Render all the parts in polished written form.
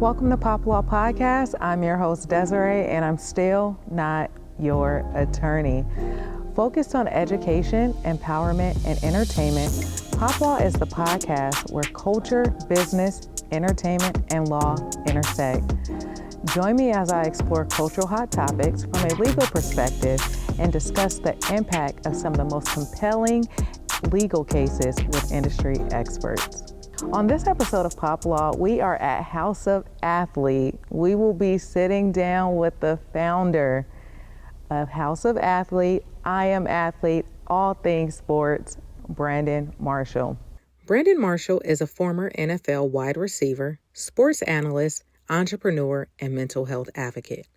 Welcome to POPLAW Podcast. I'm your host, Desiree, and I'm still not your attorney. Focused on education, empowerment, and entertainment, POPLAW is the podcast where culture, business, entertainment, and law intersect. Join me as I explore cultural hot topics from a legal perspective and discuss the impact of some of the most compelling legal cases with industry experts. On this episode of POPLAW, we are at House of Athlete. We will be sitting down with the founder of House of Athlete, I Am Athlete, all things sports, Brandon Marshall. Brandon Marshall is a former NFL wide receiver, sports analyst, entrepreneur, and mental health advocate.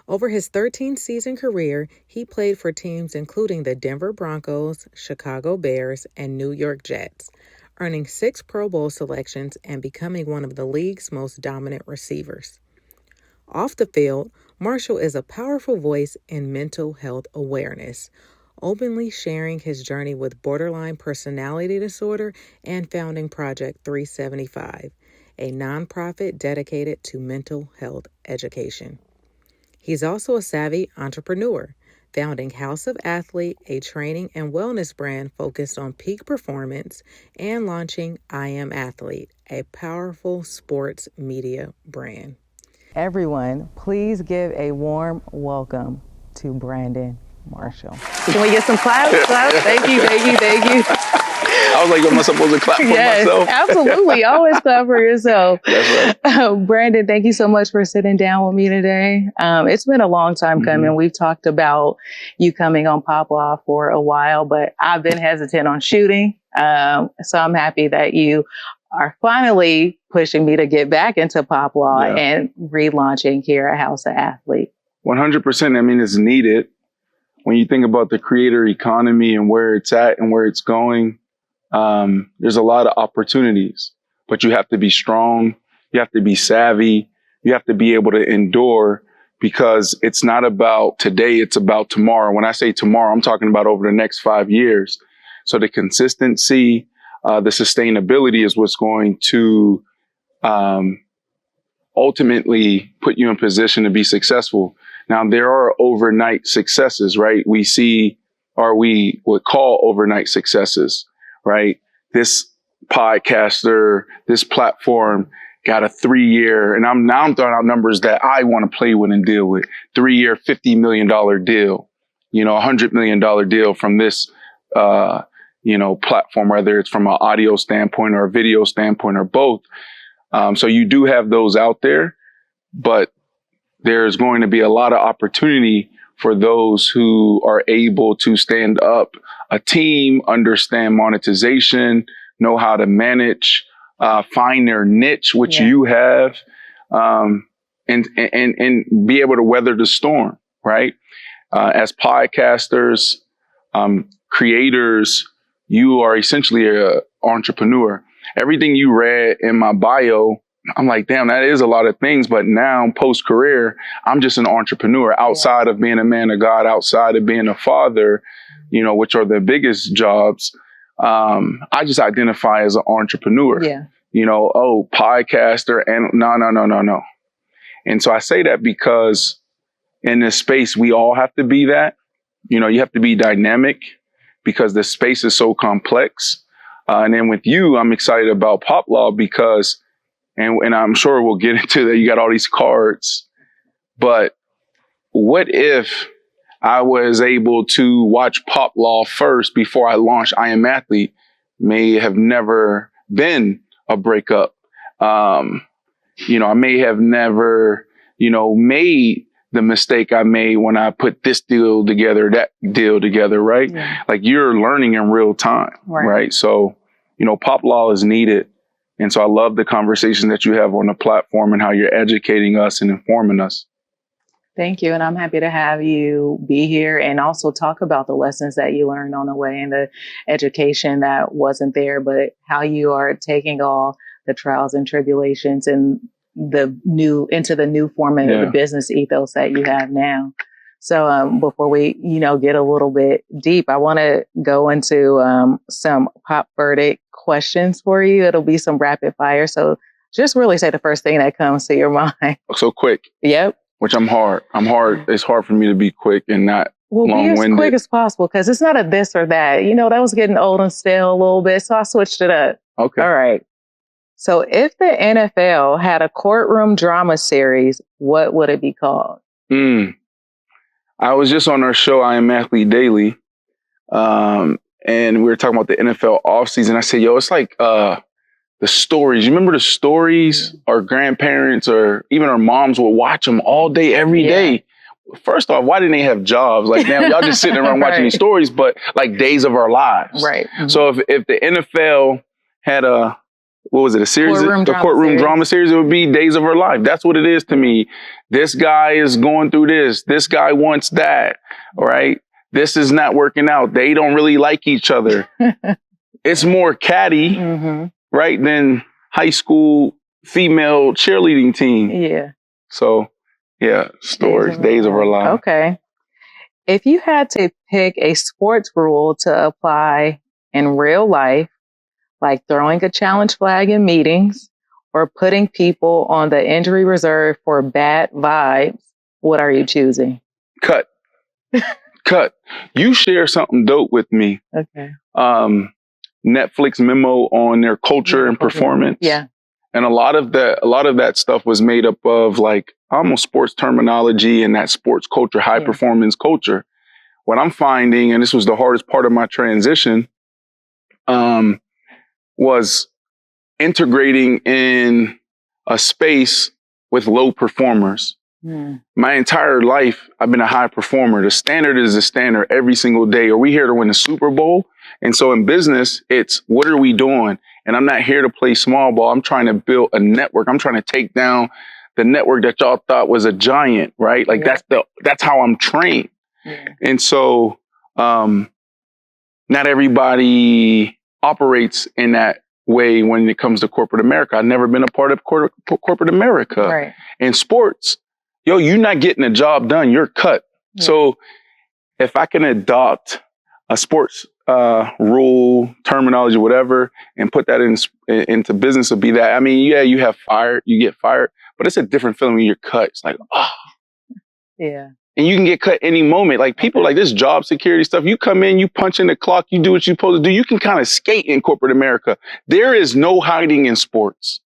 Over his 13-season career, he played for teams including the Denver Broncos, Chicago Bears, and New York Jets, earning 6 Pro Bowl selections and becoming one of the league's most dominant receivers. Off the field, Marshall is a powerful voice in mental health awareness, openly sharing his journey with borderline personality disorder and founding Project 375, a nonprofit dedicated to mental health education. He's also a savvy entrepreneur, founding House of Athlete, a training and wellness brand focused on peak performance, and launching I Am Athlete, a powerful sports media brand. Everyone, please give a warm welcome to Brandon Marshall. Can we get some claps? Thank you. I was like, am I supposed to clap for myself? Absolutely. Always clap for yourself. That's right. Brandon, thank you so much for sitting down with me today. It's been a long time coming. We've talked about you coming on POPLAW for a while, but I've been hesitant on shooting. So I'm happy that you are finally pushing me to get back into POPLAW and relaunching here at House of Athlete. 100%. I mean, it's needed. When you think about the creator economy and where it's at and where it's going, there's a lot of opportunities, but you have to be strong. You have to be savvy. You have to be able to endure, because it's not about today. It's about tomorrow. When I say tomorrow, I'm talking about over the next 5 years. So the consistency, the sustainability is what's going to, ultimately put you in position to be successful. Now, there are overnight successes, right? We see, or we would call overnight successes, right? This podcaster, this platform got a 3-year, and I'm throwing out numbers that I want to play with and deal with. 3-year, $50 million deal, $100 million deal from this, platform, whether it's from an audio standpoint or a video standpoint or both. So you do have those out there, but there's going to be a lot of opportunity for those who are able to stand up a team, understand monetization, know how to manage, find their niche, which you have, and be able to weather the storm, right? As podcasters, creators, you are essentially an entrepreneur. Everything you read in my bio, I'm like, damn, that is a lot of things. But now, post-career, I'm just an entrepreneur outside of being a man of God, outside of being a father, which are the biggest jobs. I just identify as an entrepreneur, podcaster. And no. And so I say that because in this space, we all have to be that. You have to be dynamic because the space is so complex. And then with you, I'm excited about POPLAW because, and I'm sure we'll get into that, you got all these cards, but what if I was able to watch POPLAW first before I launched I Am Athlete? May have never been a breakup. I may have never, made the mistake I made when I put this deal together, that deal together, right? Yeah. Like you're learning in real time, right? So, POPLAW is needed. And so I love the conversation that you have on the platform and how you're educating us and informing us. Thank you. And I'm happy to have you be here and also talk about the lessons that you learned on the way and the education that wasn't there, but how you are taking all the trials and tribulations and into the new format of the business ethos that you have now. So before we, get a little bit deep, I want to go into some pop verdict questions for you. It'll be some rapid fire. So Just really say the first thing that comes to your mind. So quick. Yep. Which I'm hard. It's hard for me to be quick and not Well, be as quick as possible because it's not a this or that. That was getting old and stale a little bit, so I switched it up. Okay. All right. So if the NFL had a courtroom drama series, what would it be called? I was just on our show, I Am Athlete Daily, and we were talking about the NFL offseason. I said, it's like the stories. You remember the stories our grandparents or even our moms would watch them all day, every day? First off, why didn't they have jobs? Like, damn, y'all just sitting around watching these stories, but like Days of Our Lives. Right. Mm-hmm. So if the NFL had a series? Courtroom drama series, it would be Days of Our Life. That's what it is to me. This guy is going through this. This guy wants that. All right. This is not working out. They don't really like each other. It's more catty, right, than high school female cheerleading team. Yeah. So, stories, Days of Our Life. Okay. If you had to pick a sports rule to apply in real life, like throwing a challenge flag in meetings or putting people on the injury reserve for bad vibes, what are you choosing? Cut. You share something dope with me. Okay. Netflix memo on their culture and performance. Yeah. And a lot of that stuff was made up of like almost sports terminology and that sports culture, high performance culture. What I'm finding, and this was the hardest part of my transition, was integrating in a space with low performers. My entire life, I've been a high performer. The standard is the standard every single day. Are we here to win the Super Bowl? And so in business, it's what are we doing? And I'm not here to play small ball. I'm trying to build a network. I'm trying to take down the network that y'all thought was a giant, right? Like that's how I'm trained. And so not everybody operates in that way when it comes to corporate America. I've never been a part of corporate America. Right. In sports, you're not getting a job done. You're cut. Yeah. So if I can adopt a sports rule, terminology, whatever, and put that into business, would be that. I mean, you get fired, but it's a different feeling when you're cut. It's like, yeah. And you can get cut any moment. Like people like this job security stuff, you come in, you punch in the clock, you do what you're supposed to do. You can kind of skate in corporate America. There is no hiding in sports.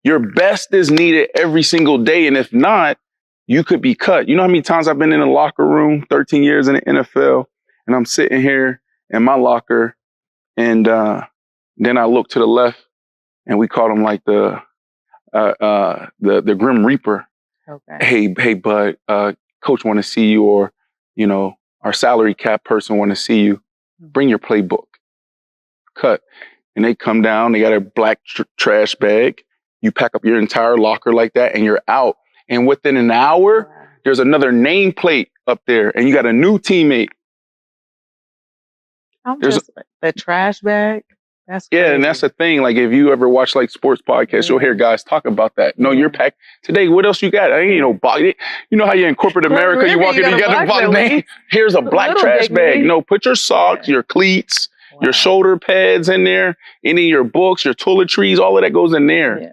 Your best is needed every single day. And if not, you could be cut. You know how many times I've been in a locker room, 13 years in the NFL, and I'm sitting here in my locker, and then I look to the left, and we call him like the Grim Reaper. Okay. Hey, bud, coach want to see you, or, our salary cap person want to see you. Bring your playbook. Cut. And they come down, they got a black trash bag. You pack up your entire locker like that and you're out. And within an hour, there's another nameplate up there and you got a new teammate. The trash bag. That's crazy. Yeah, and that's the thing. Like if you ever watch like sports podcasts, you'll hear guys talk about that. No, you're packed today. What else you got? I ain't no box. You know how you're in corporate America, you walk in, you got a box name. Here's a black trash bag. No, put your socks, your cleats, your shoulder pads in there, any of your books, your toiletries, all of that goes in there. Yeah.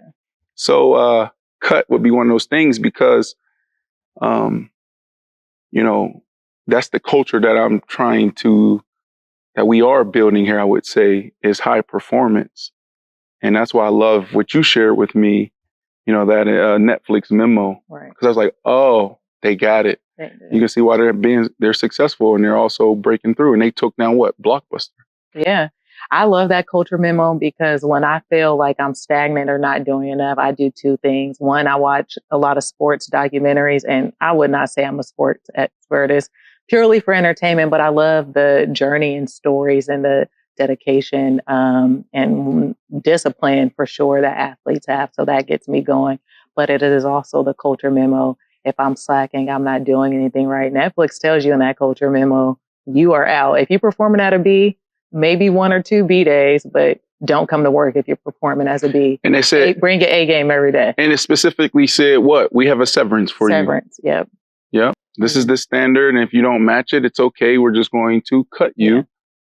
So cut would be one of those things because, that's the culture that I'm trying to, that we are building here, I would say, is high performance. And that's why I love what you shared with me, that Netflix memo. Right. Because I was like, oh, they got it. You can see why they're successful and they're also breaking through. And they took down Blockbuster. Yeah. I love that culture memo because when I feel like I'm stagnant or not doing enough, I do two things. One, I watch a lot of sports documentaries, and I would not say I'm a sports expert. It's purely for entertainment, but I love the journey and stories and the dedication and discipline for sure that athletes have. So that gets me going. But it is also the culture memo. If I'm slacking, I'm not doing anything right. Netflix tells you in that culture memo, you are out. If you're performing at a B, maybe 1 or 2 B days, but don't come to work if you're performing as a B. And they said, bring your A game every day. And it specifically said what? We have a severance for you. Severance, yep. Yep. This is the standard. And if you don't match it, it's okay. We're just going to cut you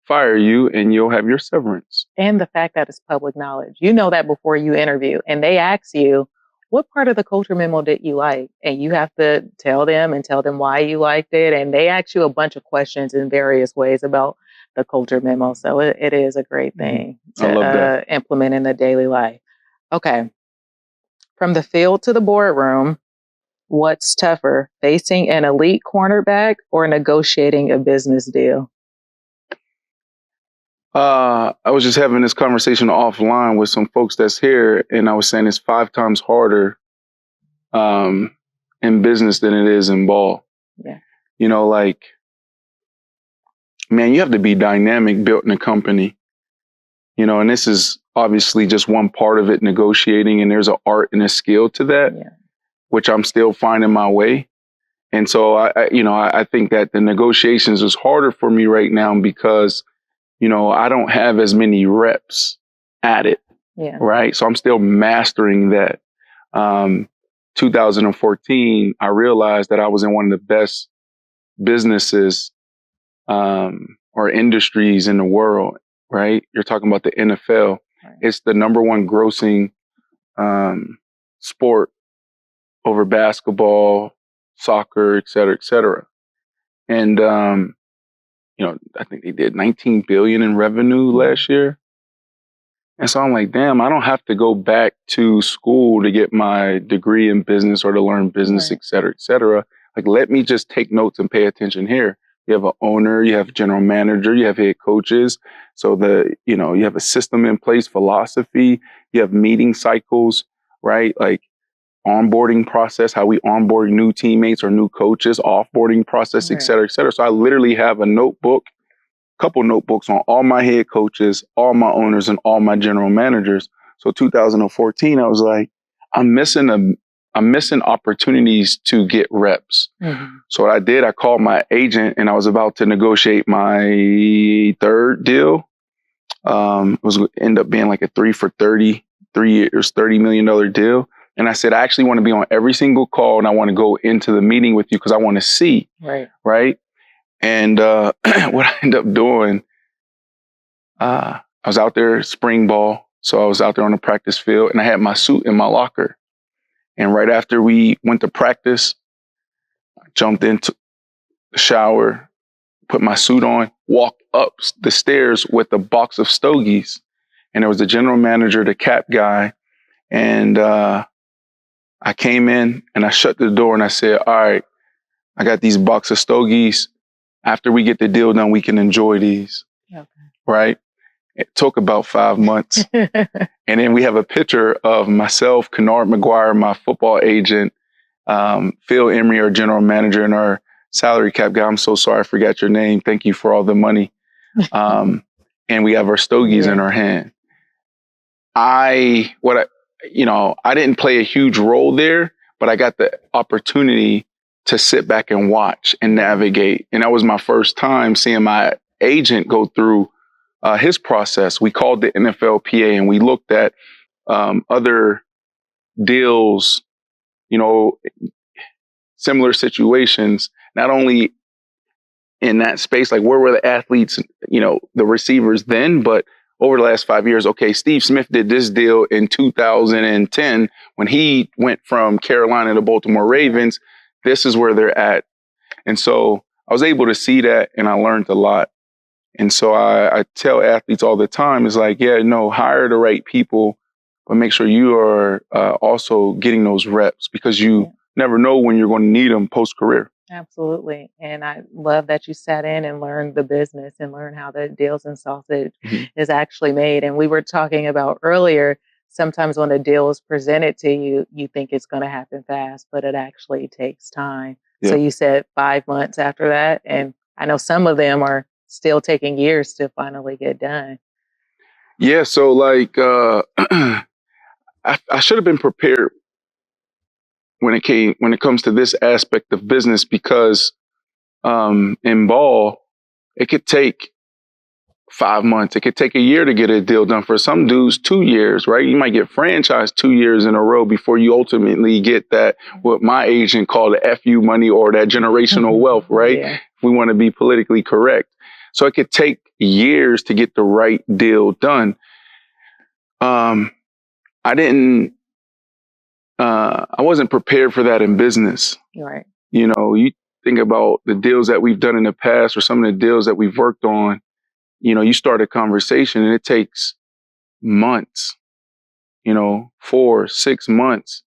fire you and you'll have your severance. And the fact that it's public knowledge. You know that before you interview, and they ask you, what part of the culture memo did you like? And you have to tell them why you liked it. And they ask you a bunch of questions in various ways about the culture memo. So it is a great thing to implement in the daily life. Okay. From the field to the boardroom, what's tougher, facing an elite cornerback or negotiating a business deal? I was just having this conversation offline with some folks that's here, and I was saying it's 5 times harder in business than it is in ball. Yeah. You know, like, man, you have to be dynamic building a company, you know, and this is obviously just one part of it, negotiating, and there's an art and a skill to that, which I'm still finding my way. And so I think that the negotiations is harder for me right now because, you know, I don't have as many reps at it. Yeah. Right. So I'm still mastering that. 2014, I realized that I was in one of the best businesses or industries in the world. Right. You're talking about the NFL. Right. It's the number 1 grossing sport over basketball, soccer, et cetera, et cetera. And, you know, I think they did 19 billion in revenue last year. And so I'm like, damn, I don't have to go back to school to get my degree in business or to learn business, et cetera, et cetera. Like, let me just take notes and pay attention here. You have an owner, you have a general manager, you have head coaches. So you have a system in place, philosophy, you have meeting cycles, right? Like onboarding process, how we onboard new teammates or new coaches, offboarding process, et cetera, et cetera. So I literally have a couple notebooks on all my head coaches, all my owners, and all my general managers. So 2014, I was like, I'm missing opportunities to get reps. Mm-hmm. So what I did, I called my agent and I was about to negotiate my 3rd deal. It was end up being like a 3 for 30, 3 years, $30 million deal. And I said, I actually want to be on every single call and I want to go into the meeting with you because I want to see. Right. And what I ended up doing, I was out there spring ball. So I was out there on the practice field and I had my suit in my locker. And right after we went to practice, I jumped into the shower, put my suit on, walked up the stairs with a box of stogies. And there was the general manager, the cap guy. And I came in and I shut the door and I said, all right, I got these box of stogies. After we get the deal done, we can enjoy these. Okay. Right? It took about 5 months. And then we have a picture of myself, Kennard McGuire, my football agent, Phil Emery, our general manager, and our salary cap guy. I'm so sorry I forgot your name. Thank you for all the money. And we have our stogies in our hand. I didn't play a huge role there, but I got the opportunity to sit back and watch and navigate. And that was my first time seeing my agent go through his process. We called the NFLPA and we looked at other deals, you know, similar situations, not only in that space, like where were the athletes, you know, the receivers then, but over the last 5 years, okay, Steve Smith did this deal in 2010 when he went from Carolina to Baltimore Ravens. This is where they're at. And so I was able to see that and I learned a lot. And so I tell athletes all the time, it's like, hire the right people, but make sure you are also getting those reps because you never know when you're going to need them post-career. Absolutely. And I love that you sat in and learned the business and learned how the deals and sausage is actually made. And we were talking about earlier, sometimes when a deal is presented to you, you think it's going to happen fast, but it actually takes time. Yeah. So you said 5 months after that. And I know some of them are still taking years to finally get done. Yeah. So like, I should have been prepared when it comes to this aspect of business, because in ball, it could take 5 months. It could take a year to get a deal done. For some dudes, 2 years, right? You might get franchised 2 years in a row before you ultimately get that, what my agent called the FU money or that generational wealth, right? Yeah. If we want to be politically correct. So it could take years to get the right deal done. I wasn't prepared for that in business. Right. You know, you think about the deals that we've done in the past or some of the deals that we've worked on, you know, you start a conversation and it takes months, 4-6 months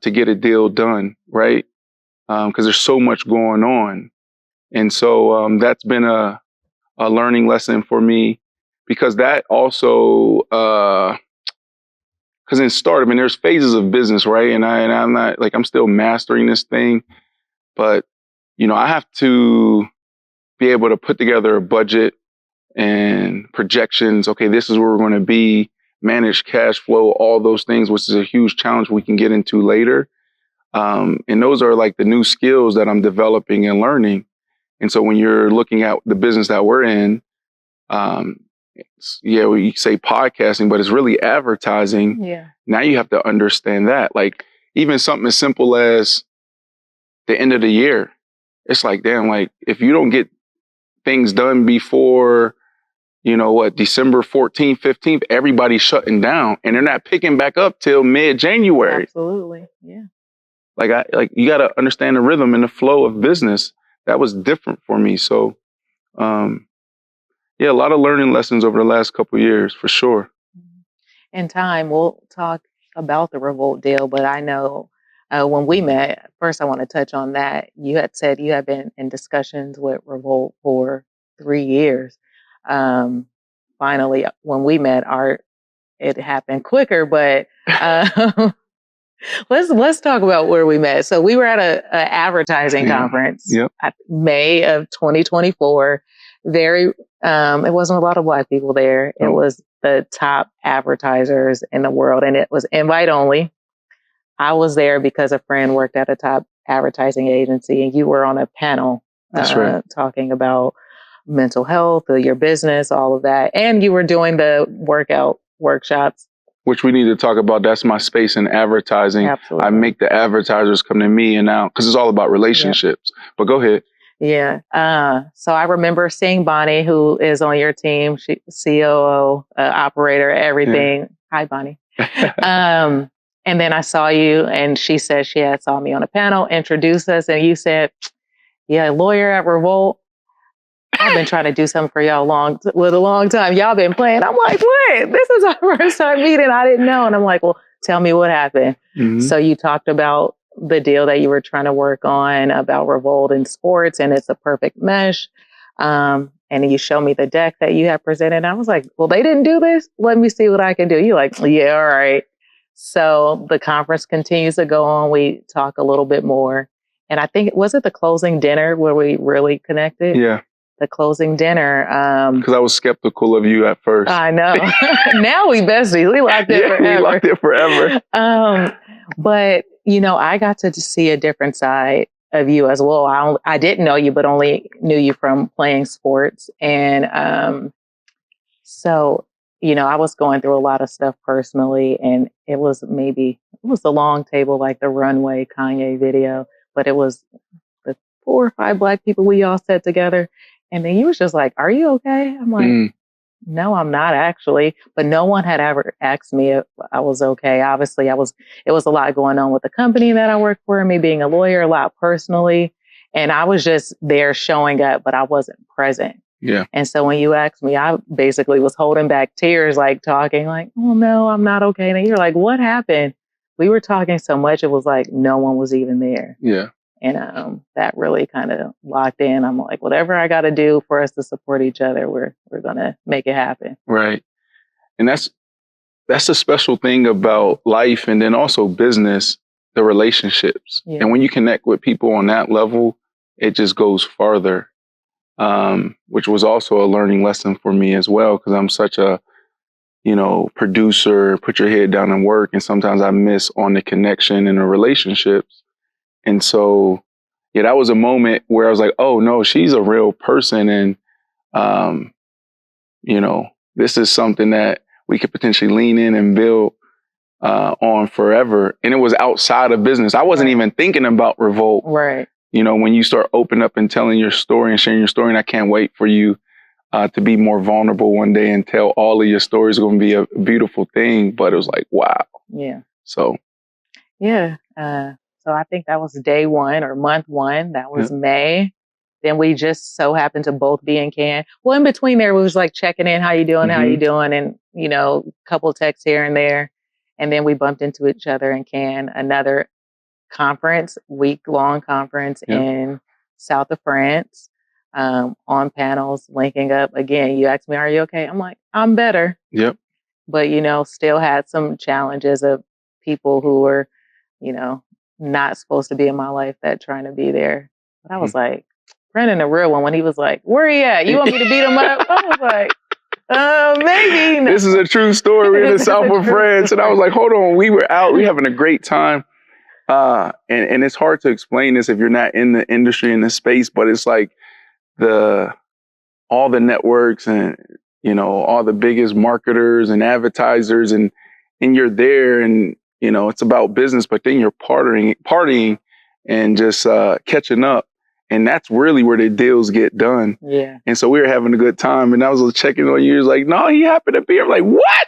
to get a deal done, right? Because there's so much going on. And so that's been a learning lesson for me, because that also, because in startup, I mean, there's phases of business, right? And I'm not like, I'm still mastering this thing, but, I have to be able to put together a budget and projections. Okay, this is where we're going to be, manage cash flow, all those things, which is a huge challenge we can get into later. And those are like the new skills that I'm developing and learning. And so when you're looking at the business that we're in, we say podcasting, but it's really advertising. Yeah. Now you have to understand that. Like even something as simple as the end of the year, it's like, damn, like if you don't get things done before, December 14th, 15th, everybody's shutting down and they're not picking back up till mid-January. Absolutely. Yeah. Like you got to understand the rhythm and the flow of business. That was different for me. So, a lot of learning lessons over the last couple of years, for sure. In time, we'll talk about the Revolt deal, but I know when we met, first I want to touch on that. You had said you had been in discussions with Revolt for 3 years. Finally, when we met, it happened quicker, but let's talk about where we met. So we were at a advertising conference, May of 2024. It wasn't a lot of Black people there. It was the top advertisers in the world, and it was invite only. I was there because a friend worked at a top advertising agency, and you were on a panel talking about mental health, your business, all of that. And you were doing the workout workshops. Which we need to talk about. That's my space in advertising. Absolutely. I make the advertisers come to me and now, because it's all about relationships. But go ahead. Yeah. So I remember seeing Bonnie, who is on your team, she COO, operator, everything. Yeah. Hi, Bonnie. And then I saw you, and she said she had saw me on a panel, introduced us, and you said, "Yeah, lawyer at Revolt. I've been trying to do something for y'all a long time. Y'all been playing." I'm like, "What? This is our first time meeting. I didn't know." And I'm like, "Well, tell me what happened." Mm-hmm. So you talked about the deal that you were trying to work on about Revolt in sports, and it's a perfect mesh. And you showed me the deck that you had presented. And I was like, "Well, they didn't do this. Let me see what I can do." You're like, "Yeah, all right." So the conference continues to go on. We talk a little bit more. And I think, was it the closing dinner where we really connected? Yeah. The closing dinner. Because I was skeptical of you at first. I know. Now we besties. We locked it forever. We locked it forever. But, I got to see a different side of you as well. I didn't know you, but only knew you from playing sports. And so, I was going through a lot of stuff personally, and it was the long table, like the Runway Kanye video, but it was the 4 or 5 Black people we all sat together. And then you was just like, "Are you okay?" I'm like, "No, I'm not actually." But no one had ever asked me if I was okay. Obviously, it was a lot going on with the company that I work for, me being a lawyer, a lot personally. And I was just there showing up, but I wasn't present. Yeah. And so when you asked me, I basically was holding back tears, like talking like, "Oh no, I'm not okay." And you're like, "What happened?" We were talking so much, it was like no one was even there. Yeah. And that really kind of locked in. I'm like, whatever I got to do for us to support each other, we're going to make it happen. Right. And that's a special thing about life, and then also business, the relationships. Yeah. And when you connect with people on that level, it just goes farther, which was also a learning lesson for me as well, because I'm such a, producer, put your head down and work. And sometimes I miss on the connection and the relationships. And so, that was a moment where I was like, "Oh no, she's a real person." And, this is something that we could potentially lean in and build on forever. And it was outside of business. I wasn't even thinking about Revolt. Right. When you start opening up and telling your story and sharing your story, and I can't wait for you to be more vulnerable one day and tell all of your stories is going to be a beautiful thing. But it was like, wow. Yeah. So. Yeah. So I think that was day one or month one. That was May. Then we just so happened to both be in Cannes. Well, in between there, we was like checking in, how you doing, how you doing? And, you know, a couple texts here and there. And then we bumped into each other in Cannes, another conference, week-long conference in south of France, on panels, linking up. Again, you asked me, are you okay? I'm like, I'm better. Yep. But, you know, still had some challenges of people who were, you know, not supposed to be in my life that trying to be there. But I was like, Brendan, a real one, when he was like, where he at? You want me to beat him up? I was like, maybe. No. This is a true story. We're in the south of France. And I was like, hold on, we were out, we having a great time. And it's hard to explain this if you're not in the industry, in the space, but it's like all the networks and, you know, all the biggest marketers and advertisers and you're there and, you know, it's about business, but then you're partying and just catching up. And that's really where the deals get done. Yeah. And so we were having a good time. And I was checking on you. He was like, no, he happened to be. I'm like, what?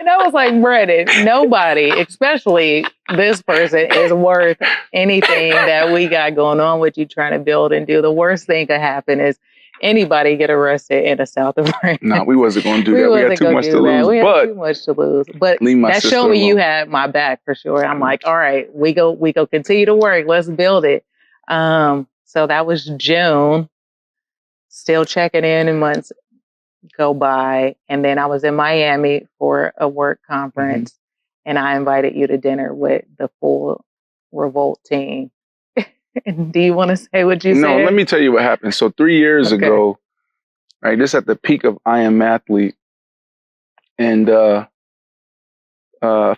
And I was like, Brendan, nobody, especially this person, is worth anything that we got going on with you trying to build and do. The worst thing could happen is anybody get arrested in the south of France. No, we wasn't going to do that. We had too much to lose. We had too much to lose. But that showed me you had my back for sure. I'm like, all right, we go continue to work. Let's build it. So that was June. Still checking in and months go by. And then I was in Miami for a work conference and I invited you to dinner with the full Revolt team. Do you want to say what you said? No, let me tell you what happened. So 3 years ago, right, this at the peak of I Am Athlete, and a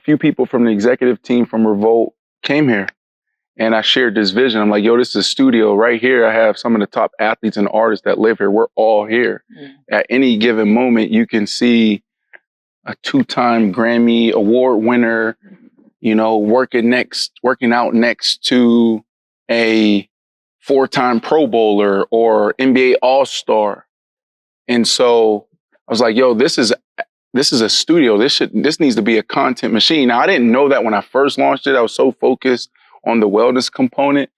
few people from the executive team from Revolt came here, and I shared this vision. I'm like, yo, this is a studio right here. I have some of the top athletes and artists that live here. We're all here. At any given moment, you can see a 2-time Grammy Award winner, you know, working out next to a 4-time Pro Bowler or NBA All-Star. And so I was like, yo, this is a studio. This needs to be a content machine. Now, I didn't know that when I first launched it. I was so focused on the wellness component.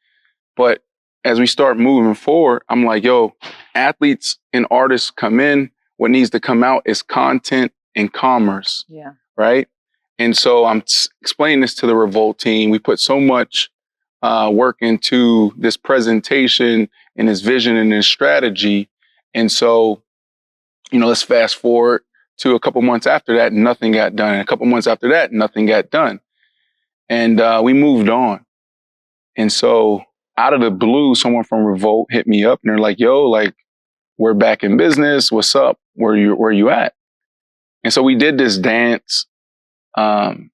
But as we start moving forward, I'm like, yo, athletes and artists come in. What needs to come out is content and commerce. Yeah. Right. And so I'm explaining this to the Revolt team. We put so much work into this presentation and this vision and this strategy. And so, you know, let's fast forward to a couple months after that, nothing got done. And a couple months after that, nothing got done. And we moved on. And so out of the blue, someone from Revolt hit me up and they're like, yo, like, we're back in business. What's up? Where you at? And so we did this dance, and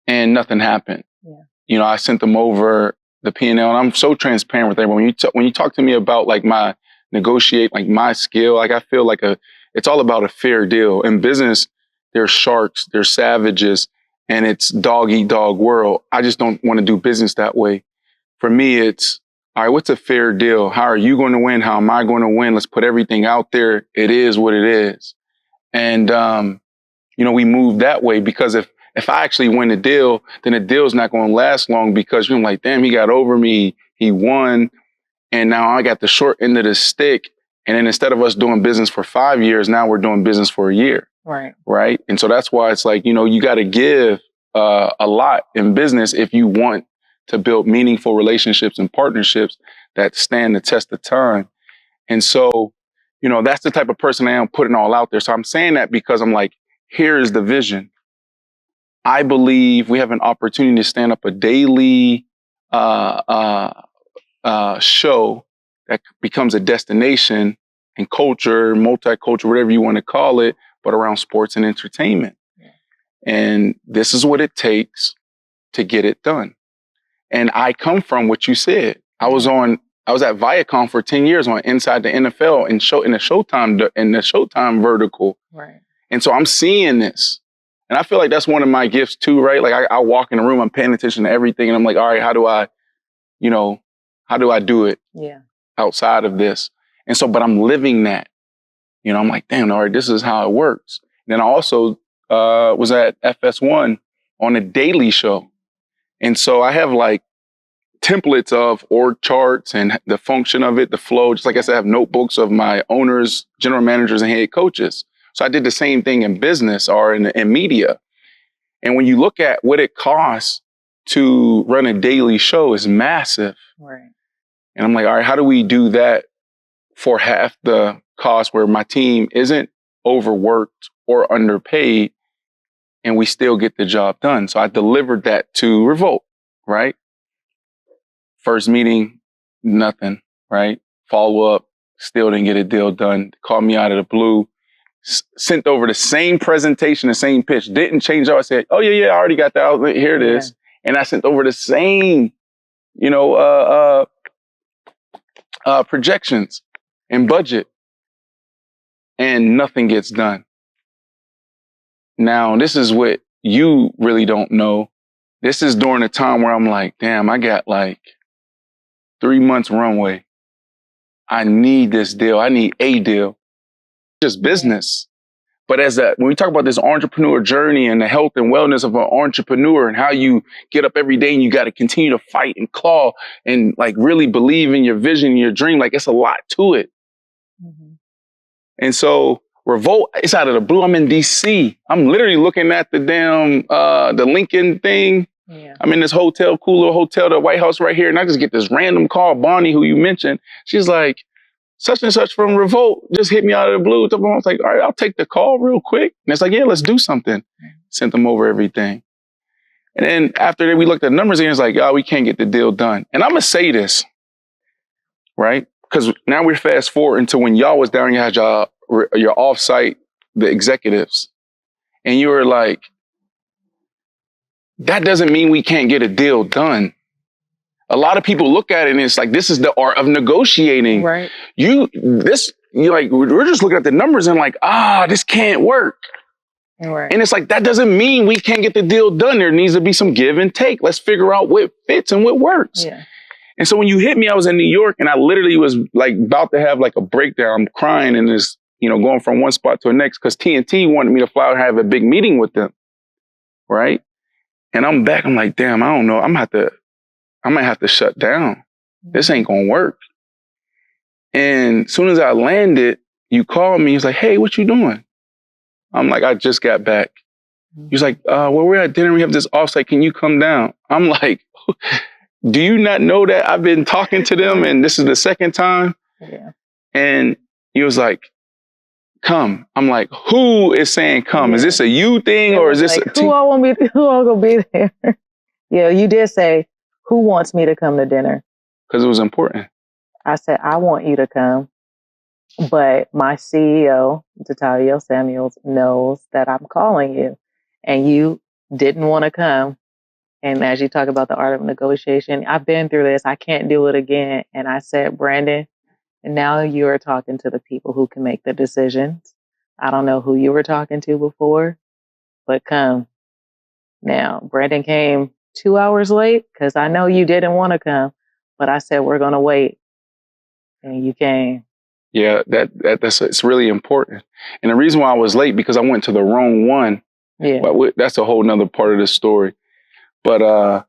nothing happened. Yeah. You know, I sent them over the P&L, and I'm so transparent with everyone. When you talk to me about like my skill, like I feel like it's all about a fair deal. In business, there's sharks, there's savages, and it's dog eat dog world. I just don't want to do business that way. For me, it's, all right, what's a fair deal? How are you going to win? How am I going to win? Let's put everything out there. It is what it is. And, you know, we move that way because if I actually win the deal, then the deal's not going to last long because you're like, damn, he got over me. He won. And now I got the short end of the stick. And then instead of us doing business for 5 years, now we're doing business for a year. Right. Right. And so that's why it's like, you know, you got to give a lot in business if you want to build meaningful relationships and partnerships that stand the test of time. And so, you know, that's the type of person I am, putting all out there. So I'm saying that because I'm like, here is the vision. I believe we have an opportunity to stand up a daily show that becomes a destination and culture, multicultural, whatever you want to call it, but around sports and entertainment. Yeah. And this is what it takes to get it done. And I come from what you said. I was at Viacom for 10 years on Inside the NFL in the Showtime vertical. Right. And so I'm seeing this. And I feel like that's one of my gifts too, right? Like I walk in a room, I'm paying attention to everything. And I'm like, all right, how do I do it outside of this? And so, but I'm living that. You know, I'm like, damn, all right, this is how it works. Then I also was at FS1 on a daily show. And so I have like templates of org charts and the function of it, the flow. Just like I said, I have notebooks of my owners, general managers, and head coaches. So I did the same thing in business or in media. And when you look at what it costs to run a daily show, is massive. Right. And I'm like, all right, how do we do that for half the cost where my team isn't overworked or underpaid and we still get the job done? So I delivered that to Revolt, right? First meeting, nothing, right? Follow up, still didn't get a deal done. Called me out of the blue, sent over the same presentation, the same pitch, didn't change up. I said, oh yeah, I already got that. Here it is. And I sent over the same, projections and budget, and nothing gets done. Now, this is what you really don't know. This is during a time where I'm like, damn, I got like 3 months runway. I need this deal. I need a deal. Just business. But when we talk about this entrepreneur journey and the health and wellness of an entrepreneur and how you get up every day and you got to continue to fight and claw and like really believe in your vision and your dream, like it's a lot to it. Mm-hmm. And so Revolt, it's out of the blue. I'm in DC. I'm literally looking at the damn, the Lincoln thing. Yeah. I'm in this hotel, cool little hotel, the White House right here. And I just get this random call, Bonnie, who you mentioned. She's like, such and such from Revolt just hit me out of the blue. I was like, all right, I'll take the call real quick. And it's like, yeah, let's do something. Sent them over everything. And then after that, we looked at the numbers and it's like, oh, we can't get the deal done. And I'm going to say this, right? Because now we're fast forward into when y'all was down, you had your offsite, the executives. And you were like, that doesn't mean we can't get a deal done. A lot of people look at it and it's like, this is the art of negotiating. Right. We're just looking at the numbers and like, this can't work. Right. And it's like, that doesn't mean we can't get the deal done. There needs to be some give and take. Let's figure out what fits and what works. Yeah. And so when you hit me, I was in New York and I literally was like about to have like a breakdown. I'm crying and this, going from one spot to the next because TNT wanted me to fly out and have a big meeting with them. Right. And I'm back. I'm like, damn, I don't know. I might have to shut down. This ain't gonna work. And as soon as I landed, you called me. He's like, hey, what you doing? I'm like, I just got back. He's like, well, we're at dinner. We have this offsite. Can you come down? I'm like, do you not know that I've been talking to them and this is the second time? Yeah. And he was like, come. I'm like, who is saying come? Yeah. Is this a you thing or is this like, who all gonna be there? Yeah, you did say, who wants me to come to dinner? Because it was important. I said, I want you to come. But my CEO, Desiree Samuels, knows that I'm calling you. And you didn't want to come. And as you talk about the art of negotiation, I've been through this. I can't do it again. And I said, Brandon, and now you are talking to the people who can make the decisions. I don't know who you were talking to before, but come. Now, Brandon came 2 hours late because I know you didn't want to come, but I said, we're going to wait. And you came. Yeah, it's really important. And the reason why I was late because I went to the wrong one. Yeah. But that's a whole nother part of the story. But,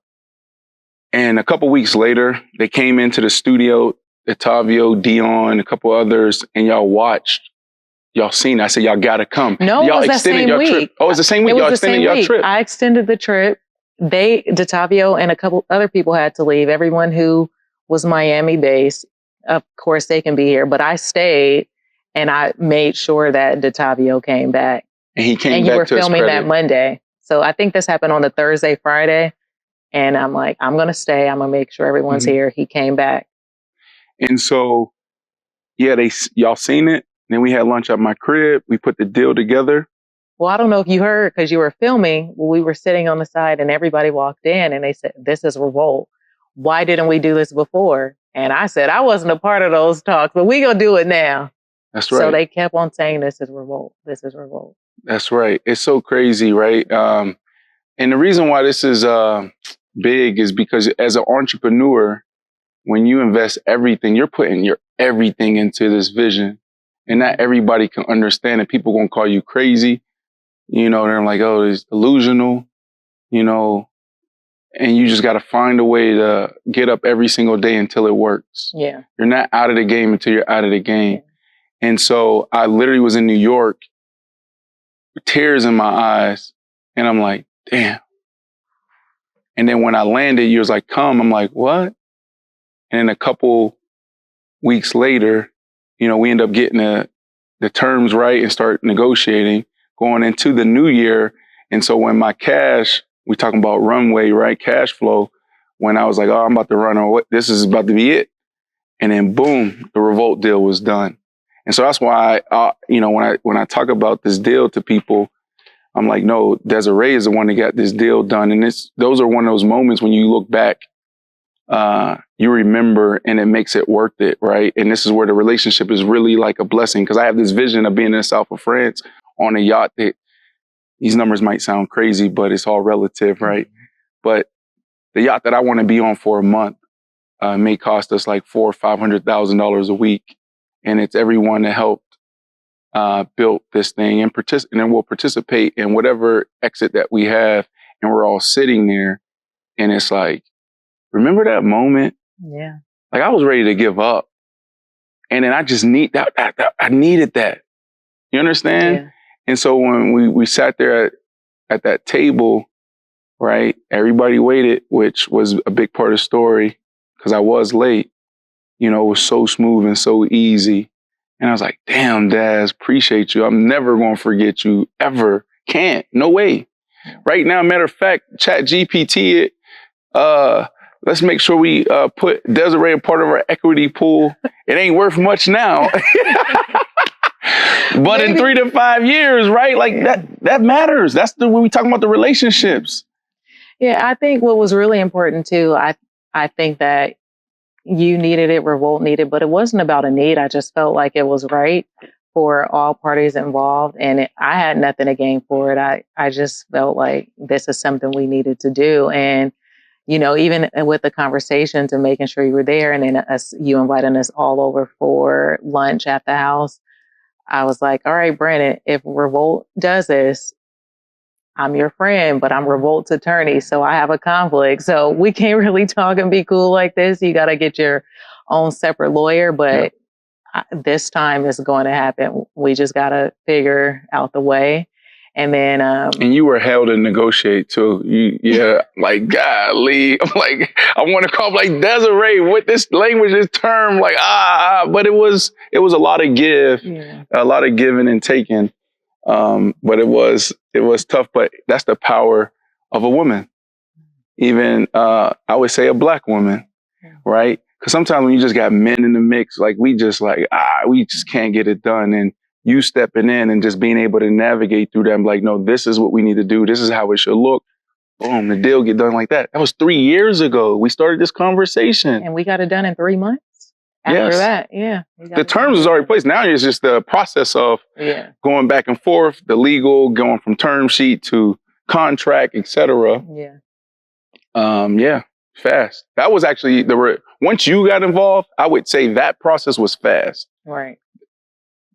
and a couple weeks later, they came into the studio, Otavio, Dion, a couple others, and y'all seen it. I said, y'all got to come. No, y'all it was the same week. Trip. Oh, it's the same week. Y'all extended your trip. I extended the trip. Detavio and a couple other people had to leave. Everyone who was Miami based, of course, they can be here. But I stayed and I made sure that Detavio came back. And he came back. And you were filming that Monday. So I think this happened on the Thursday, Friday. And I'm like, I'm going to stay. I'm going to make sure everyone's here. He came back. And so, yeah, y'all seen it. Then we had lunch at my crib. We put the deal together. Well, I don't know if you heard because you were filming. Well, we were sitting on the side and everybody walked in and they said, this is Revolt. Why didn't we do this before? And I said, I wasn't a part of those talks, but we going to do it now. That's right. So they kept on saying, this is Revolt. This is Revolt. That's right. It's so crazy, right? And the reason why this is big is because as an entrepreneur, when you invest everything, you're putting your everything into this vision. And not everybody can understand it. People gonna call you crazy. You know, they're like, oh, it's delusional, you know, and you just got to find a way to get up every single day until it works. Yeah. You're not out of the game until you're out of the game. Yeah. And so I literally was in New York, tears in my eyes, and I'm like, damn. And then when I landed, you was like, come. I'm like, what? And then a couple weeks later, you know, we end up getting the terms right and start negotiating going into the new year. And so when my cash, we talking about runway, right? Cash flow. When I was like, oh, I'm about to run away. This is about to be it. And then boom, the Revolt deal was done. And so that's why you know, when I talk about this deal to people, I'm like, no, Desiree is the one that got this deal done. And those are one of those moments when you look back, you remember, and it makes it worth it, right? And this is where the relationship is really like a blessing, because I have this vision of being in the south of France on a yacht that, these numbers might sound crazy, but it's all relative, right? But the yacht that I want to be on for a month may cost us like $400,000 or $500,000 a week, and it's everyone that helped build this thing, and then we'll participate in whatever exit that we have, and we're all sitting there, and it's like, remember that moment? Yeah. Like I was ready to give up, and then I just need that. I needed that. You understand? Yeah. And so when we sat there at that table, right, everybody waited, which was a big part of the story because I was late. You know, it was so smooth and so easy. And I was like, damn, Daz, appreciate you. I'm never going to forget you ever. Can't. No way. Right now, matter of fact, Chat GPT it. Let's make sure we put Desiree a part of our equity pool. It ain't worth much now. But in 3 to 5 years, right? Like that matters. That's when we talking about the relationships. Yeah, I think what was really important too, I think that you needed it, Revolt needed, but it wasn't about a need. I just felt like it was right for all parties involved, and I had nothing to gain for it. I just felt like this is something we needed to do. And, you know, even with the conversations and making sure you were there, and then you inviting us all over for lunch at the house, I was like, all right, Brandon, if Revolt does this, I'm your friend, but I'm Revolt's attorney, so I have a conflict. So we can't really talk and be cool like this. You got to get your own separate lawyer, but this time it's going to happen. We just got to figure out the way. And then, and you were held to negotiate too. Like, golly, I'm like, I want to call like Desiree with this language, this term, like, but it was a lot of a lot of giving and taking. But it was tough, but that's the power of a woman. Even, I would say a Black woman, right? Because sometimes when you just got men in the mix, like we just can't get it done. And you stepping in and just being able to navigate through them, like, no, this is what we need to do. This is how it should look. Boom, the deal get done like that. That was 3 years ago. We started this conversation. And we got it done in 3 months. After that, yeah. The terms is already placed. Now it's just the process of going back and forth, the legal, going from term sheet to contract, etc. Fast. That was actually once you got involved, I would say that process was fast. Right.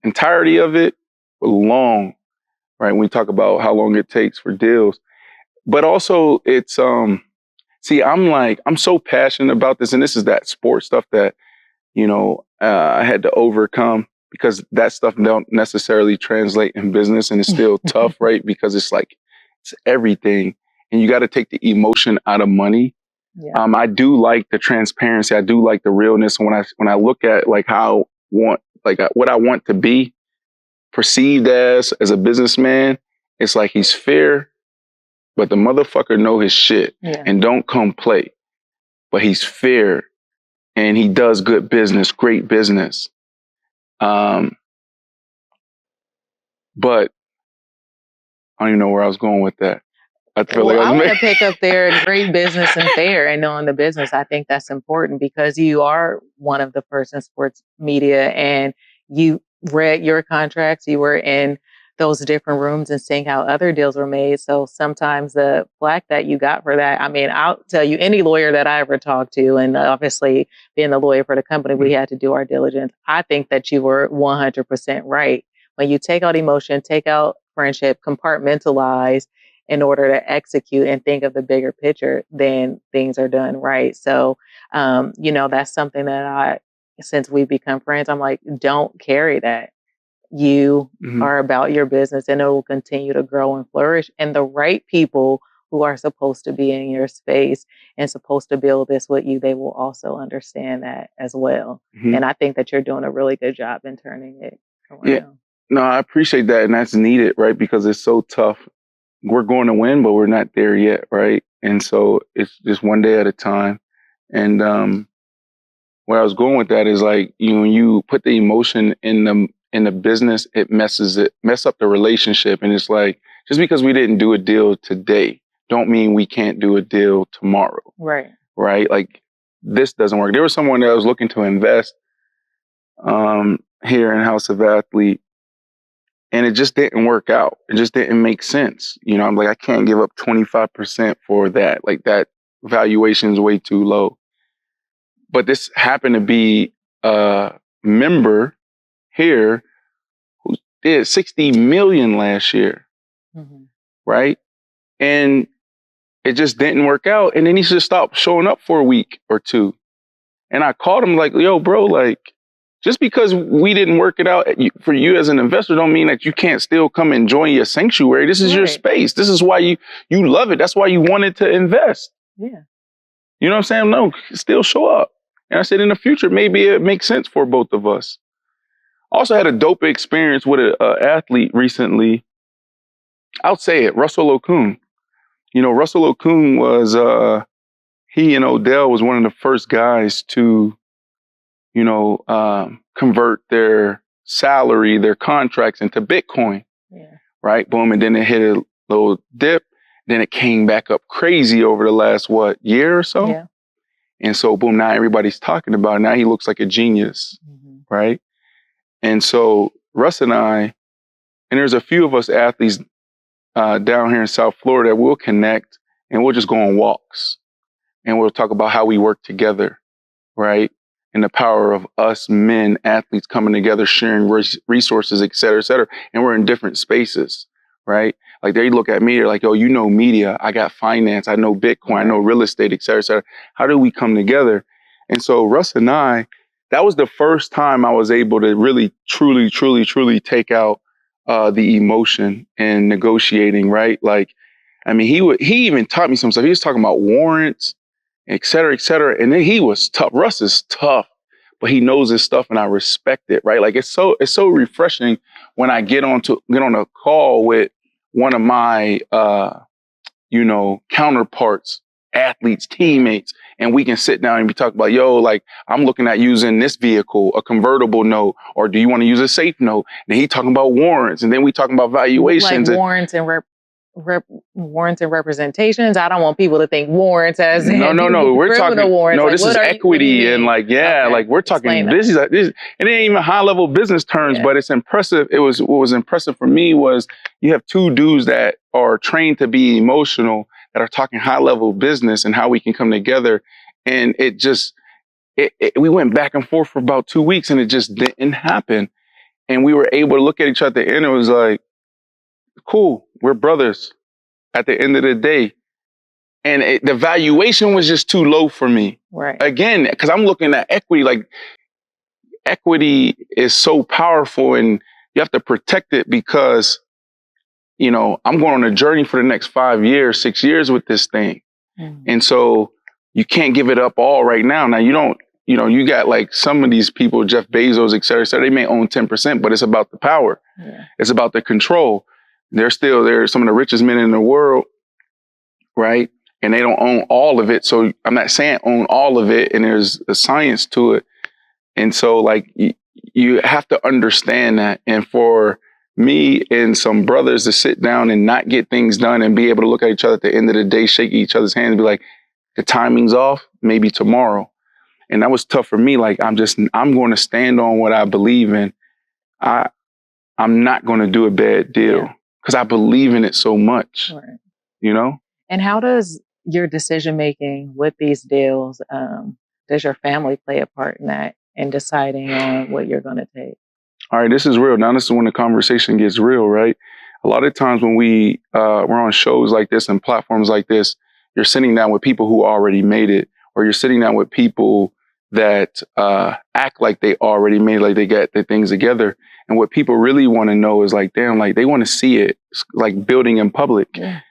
Entirety of it was long, right? When we talk about how long it takes for deals. But also it's, I'm so passionate about this, and this is that sports stuff that, you know, I had to overcome, because that stuff don't necessarily translate in business, and it's still tough, right? Because it's like, it's everything, and you got to take the emotion out of money. Yeah. I do like the transparency. I do like the realness. When I look at like what I want to be perceived as a businessman, it's like he's fair, but the motherfucker know his shit and don't come play. But he's fair and he does good business, great business. But I don't even know where I was going with that. I feel like I want to pick up there, great business and fair, and knowing the business. I think that's important because you are one of the first in sports media, and you read your contracts. You were in those different rooms and seeing how other deals were made. So sometimes the flack that you got for that, I mean, I'll tell you, any lawyer that I ever talked to, and obviously being the lawyer for the company, we had to do our diligence. I think that you were 100% right. When you take out emotion, take out friendship, compartmentalize in order to execute and think of the bigger picture, then things are done right. So, that's something that since we've become friends, I'm like, don't carry that. You are about your business and it will continue to grow and flourish. And the right people who are supposed to be in your space and supposed to build this with you, they will also understand that as well. And I think that you're doing a really good job in turning it around. Yeah. No, I appreciate that. And that's needed, right? Because it's so tough. We're going to win, but we're not there yet, right? And so it's just one day at a time. And where I was going with that is like, when you put the emotion in the business, it mess up the relationship. And it's like, just because we didn't do a deal today, don't mean we can't do a deal tomorrow. Right. Right? Like, this doesn't work. There was someone that was looking to invest here in House of Athlete, and it just didn't work out. It just didn't make sense. I'm like, I can't give up 25% for that. Like, that valuation is way too low. But this happened to be a member here who did 60 million last year. Right? And it just didn't work out. And then he just stopped showing up for a week or two. And I called him like, yo, bro, like, just because we didn't work it out for you as an investor don't mean that you can't still come and join your sanctuary. This is your space. This is why you love it. That's why you wanted to invest. Yeah. You know what I'm saying? No, still show up. And I said, in the future, maybe it makes sense for both of us. Also had a dope experience with an athlete recently. I'll say it, Russell Okung. Russell Okung was, he and Odell was one of the first guys to, convert their salary, their contracts into Bitcoin. Yeah. Right? Boom. And then it hit a little dip. Then it came back up crazy over the last, year or so? Yeah. And so, boom, now everybody's talking about it. Now he looks like a genius. Right? And so Russ and I, and there's a few of us athletes down here in South Florida, we'll connect and we'll just go on walks and we'll talk about how we work together, right? And the power of us men, athletes coming together, sharing resources, et cetera, et cetera. And we're in different spaces, right? Like, they look at me, they're like, oh, you know media, I got finance, I know Bitcoin, I know real estate, et cetera, et cetera. How do we come together? And so Russ and I, that was the first time I was able to really, truly, truly, truly take out the emotion and negotiating, right? Like, I mean, he even taught me some stuff. He was talking about warrants, et cetera, et cetera. And then he was tough. Russ is tough, but he knows his stuff and I respect it, right? Like, it's so refreshing when I get on a call with one of my, counterparts, athletes, teammates, and we can sit down and be talking about, yo, like, I'm looking at using this vehicle, a convertible note, or do you want to use a safe note? And he talking about warrants, and then we talking about valuations. Like warrants and warrants and representations. I don't want people to think warrants as no. We're talking warrants. No, this is equity and like we're talking. This is and it ain't even high level business terms, but it's impressive. What was impressive for me was you have two dudes that are trained to be emotional, that are talking high level business and how we can come together. And we went back and forth for about 2 weeks and it just didn't happen. And we were able to look at each other at the end. It was like, cool, we're brothers at the end of the day. And the valuation was just too low for me. Right. Again, because I'm looking at equity, like, equity is so powerful and you have to protect it because, I'm going on a journey for the next 5 years, 6 years with this thing. And so you can't give it up all right now. Now, you don't, you got like some of these people, Jeff Bezos, et cetera, they may own 10%, but it's about the power. Yeah. It's about the control. They're some of the richest men in the world, right? And they don't own all of it. So I'm not saying own all of it, and there's a science to it. And so, like, you have to understand that. And for me and some brothers to sit down and not get things done and be able to look at each other at the end of the day, shake each other's hands and be like, the timing's off, maybe tomorrow. And that was tough for me. Like, I'm going to stand on what I believe in. I'm not going to do a bad deal because I believe in it so much, Right. you know? And how does your decision making with these deals, does your family play a part in that in deciding on what you're going to take? All right, this is real. Now, this is when the conversation gets real, right? A lot of times when we're on shows like this and platforms like this, you're sitting down with people who already made it, or you're sitting down with people that act like they already made it, like they got their things together. And what people really want to know is like, damn, like they want to see it like building in public. Yeah.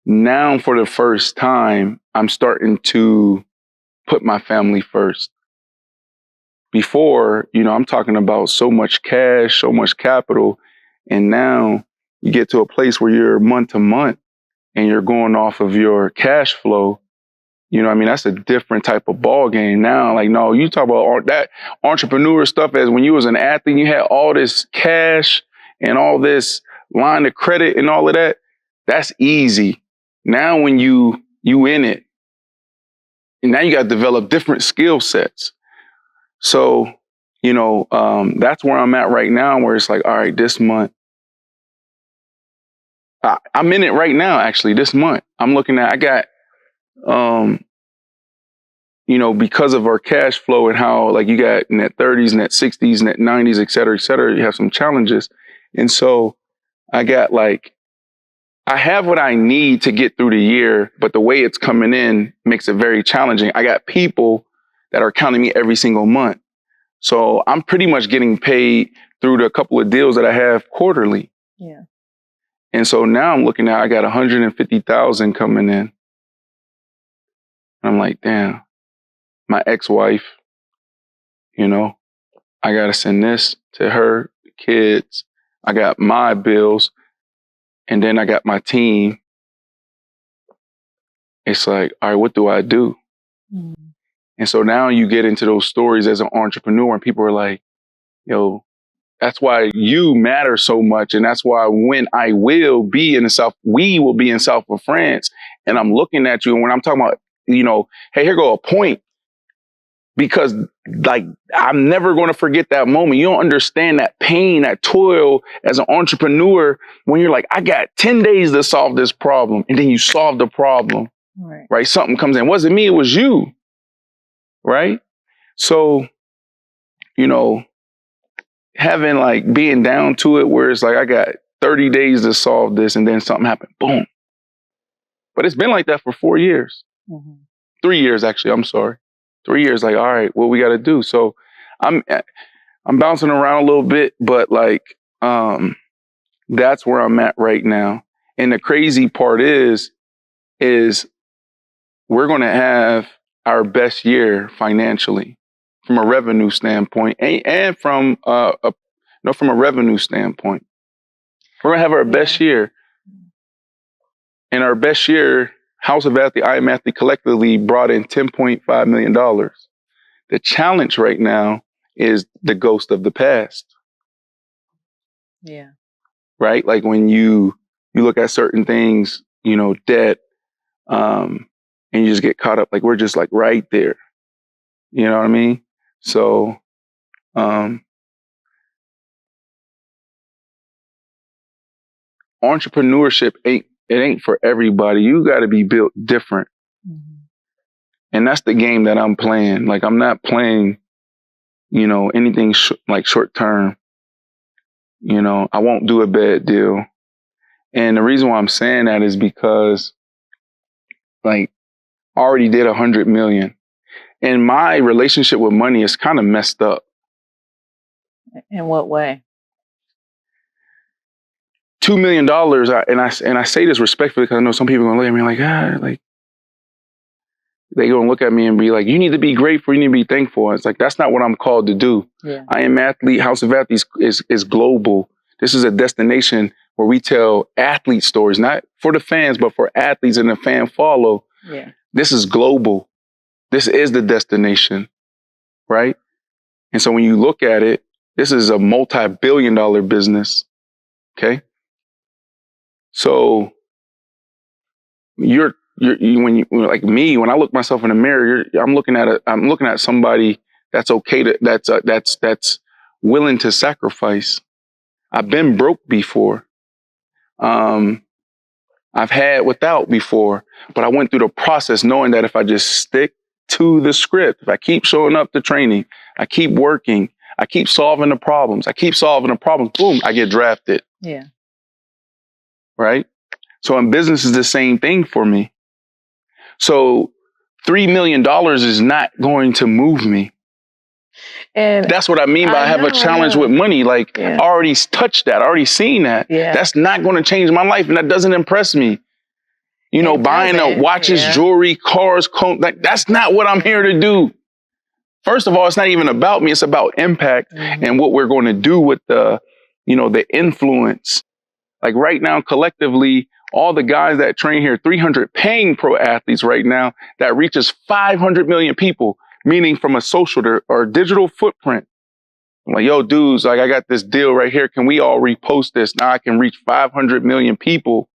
Now, for the first time, I'm starting to put my family first. Before, you know, I'm talking about so much cash, so much capital. And now you get to a place where you're month to month and you're going off of your cash flow. You know what I mean? That's a different type of ball game now. Like, no, you talk about that entrepreneur stuff as when you was an athlete, you had all this cash and all this line of credit and all of that. That's easy. Now when you in it, and now you got to develop different skill sets. So, you know, that's where I'm at right now, where it's like, all right, this month, I'm in it right now, actually, this month. I'm looking at, I got, you know, because of our cash flow and how like you got net 30s, net 60s, net 90s, et cetera, you have some challenges. And so I got like, I have what I need to get through the year, but the way it's coming in makes it very challenging. I got people that are counting me every single month. So I'm pretty much getting paid through the couple of deals that I have quarterly. Yeah. And so now I'm looking at, I got 150,000 coming in. I'm like, damn, my ex-wife, you know, I got to send this to her, the kids. I got my bills. And then I got my team. It's like, all right, what do I do? Mm. And so now you get into those stories as an entrepreneur and people are like, yo, that's why you matter so much. And that's why when I will be in the South, we will be in South of France. And I'm looking at you. And when I'm talking about, you know, hey, here go a point. Because like, I'm never going to forget that moment. You don't understand that pain, that toil as an entrepreneur when you're like, I got 10 days to solve this problem. And then you solve the problem, right? Something comes in. It wasn't me, it was you, right? So, you know, having like being down to it where it's like, I got 30 days to solve this and then something happened, boom. But it's been like that for 4 years, 3 years, actually, I'm sorry. 3 years, like, all right, what we got to do? So I'm bouncing around a little bit, but like, that's where I'm at right now. And the crazy part is we're going to have our best year financially from a revenue standpoint and from, from a revenue standpoint. We're going to have our best year. And our best year, House of Athlete, I Am Athlete collectively brought in $10.5 million. The challenge right now is the ghost of the past. Yeah. Right? Like when you look at certain things, you know, debt, and you just get caught up, like we're just like right there. You know what I mean? So, entrepreneurship ain't for everybody. You got to be built different. And that's the game that I'm playing. Like I'm not playing, you know, anything like short term. You know, I won't do a bad deal. And the reason why I'm saying that is because like I already did 100 million. And my relationship with money is kind of messed up. In what way? $2 million. And I say this respectfully because I know some people are going to look at me like, they going to look at me and be like, you need to be grateful. You need to be thankful. It's like, that's not what I'm called to do. Yeah. I Am Athlete, House of Athletes is global. This is a destination where we tell athlete stories, not for the fans, but for athletes and the fan follow. Yeah. This is global. This is the destination, right? And so when you look at it, this is a multi-billion-dollar business. Okay. So when you like me, when I look myself in the mirror, I'm looking at somebody that's okay to, that's willing to sacrifice. I've been broke before. I've had without before, but I went through the process knowing that if I just stick to the script, if I keep showing up to training, I keep working, I keep solving the problems, boom, I get drafted. Yeah. Right? So in business is the same thing for me. So $3 million is not going to move me. And that's what I mean by I have a challenge with money. Like, I already touched that. I already seen that. Yeah. That's not going to change my life. And that doesn't impress me. You know, buying watches, jewelry, cars, like, that's not what I'm here to do. First of all, it's not even about me. It's about impact and what we're going to do with the influence. Like right now, collectively, all the guys that train here, 300 paying pro athletes right now, that reaches 500 million people. Meaning from a social or digital footprint. I'm like, yo, dudes, like I got this deal right here. Can we all repost this? Now I can reach 500 million people.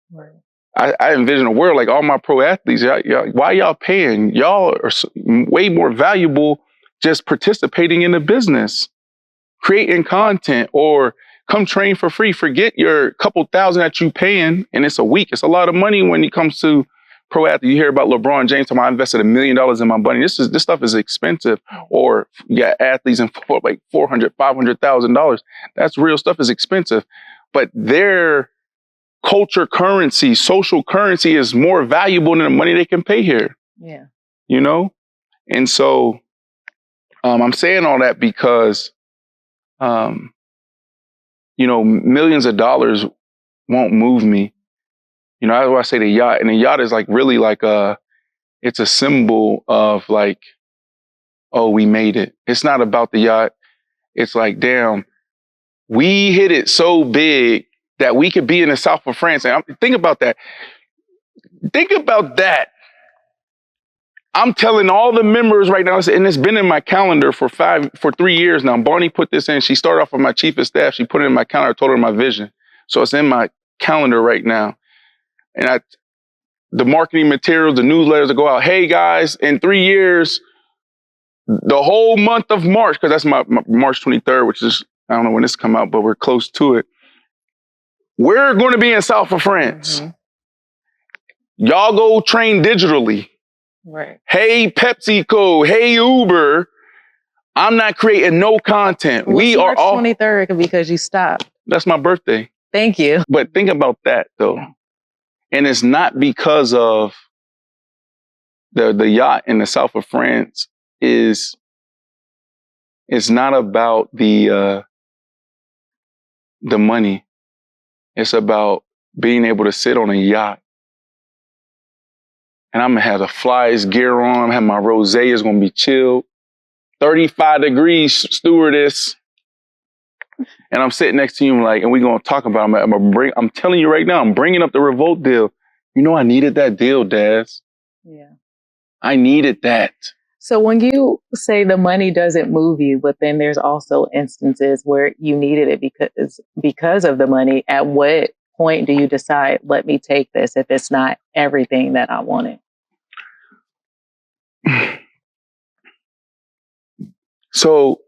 Right. I envision a world like all my pro athletes. Why y'all paying? Y'all are way more valuable just participating in the business, creating content, or come train for free. Forget your couple thousand that you paying, and it's a week. It's a lot of money when it comes to pro athlete. You hear about LeBron James talking about, I invested $1 million in my money. This stuff is expensive. Or athletes in football like $400,000, $500,000. That's real stuff is expensive. But their culture currency, social currency is more valuable than the money they can pay here. Yeah. You know? And so I'm saying all that because millions of dollars won't move me. You know, that's why I say the yacht. And the yacht is like really like it's a symbol of like, oh, we made it. It's not about the yacht. It's like, damn, we hit it so big that we could be in the south of France. And think about that. Think about that. I'm telling all the members right now, and it's been in my calendar for 3 years now. Barney put this in. She started off with my chief of staff. She put it in my calendar. I told her my vision. So it's in my calendar right now. And the marketing materials, the newsletters that go out. Hey guys, in 3 years, the whole month of March, because that's my March 23rd, which is, I don't know when this come out, but we're close to it. We're going to be in South of France. Y'all go train digitally. Right. Hey, PepsiCo. Hey, Uber. I'm not creating no content. We are all March 23rd because you stopped. That's my birthday. Thank you. But think about that though. And it's not because of the yacht in the south of France it's not about the money. It's about being able to sit on a yacht. And I'm gonna have the flyest gear on. I'm gonna have my rosé is gonna be chilled. 35 degrees, stewardess. And I'm sitting next to you, like, and we're gonna talk about it. I'm telling you right now, I'm bringing up the Revolt deal. You know, I needed that deal, Daz. Yeah. I needed that. So when you say the money doesn't move you, but then there's also instances where you needed it because of the money, at what point do you decide, let me take this if it's not everything that I wanted? So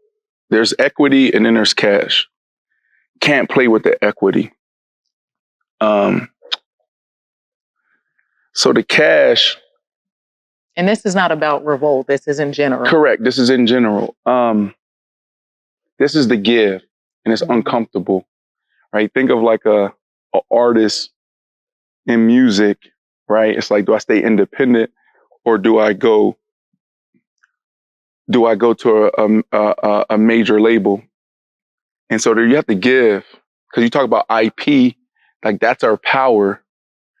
there's equity and then there's cash. Can't play with the equity. So the cash. And this is not about Revolt. This is in general. Correct. This is in general. This is the give, and it's uncomfortable, right? Think of like a artist in music, right? It's like, do I stay independent or do I go to a major label? And so there you have to give, because you talk about IP, like that's our power.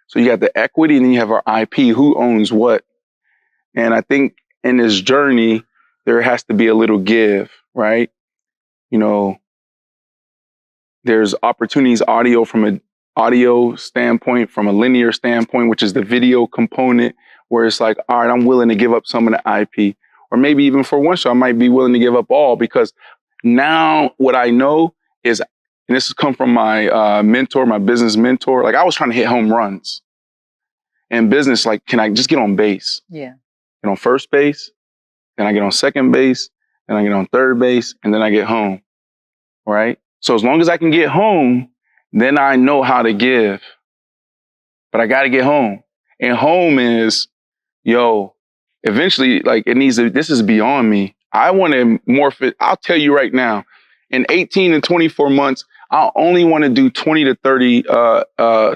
So you have the equity and then you have our IP. Who owns what? And I think in this journey, there has to be a little give, right? You know, there's opportunities audio from an audio standpoint, from a linear standpoint, which is the video component, where it's like, all right, I'm willing to give up some of the IP. Or maybe even for one show, I might be willing to give up all, because now what I know is, and this has come from my mentor, my business mentor, like I was trying to hit home runs. In business, like, can I just get on base? Yeah. Get on first base, then I get on second base, then I get on third base, and then I get home, right? So as long as I can get home, then I know how to give. But I got to get home. And home is, eventually, like, this is beyond me. I want to morph it. I'll tell you right now, in 18 and 24 months, I'll only want to do 20 to 30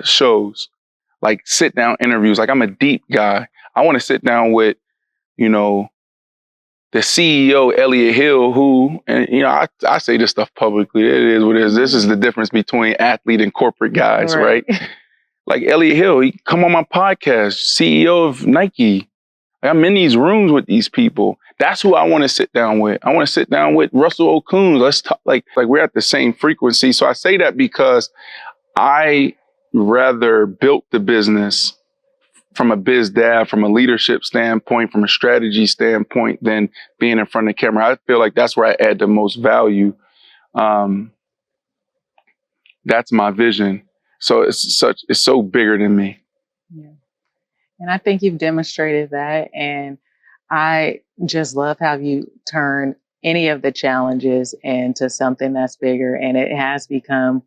shows, like sit down interviews. Like, I'm a deep guy. I want to sit down with, the CEO, Elliot Hill, who, and I say this stuff publicly. It is what it is. This is the difference between athlete and corporate guys, right? Like Elliot Hill, he come on my podcast, CEO of Nike. I'm in these rooms with these people. That's who I want to sit down with. I want to sit down with Russell Okun. Let's talk, like we're at the same frequency. So I say that because I rather built the business from a biz dev, from a leadership standpoint, from a strategy standpoint, than being in front of the camera. I feel like that's where I add the most value. That's my vision. So it's so bigger than me. Yeah. And I think you've demonstrated that. And I just love how you turn any of the challenges into something that's bigger. And it has become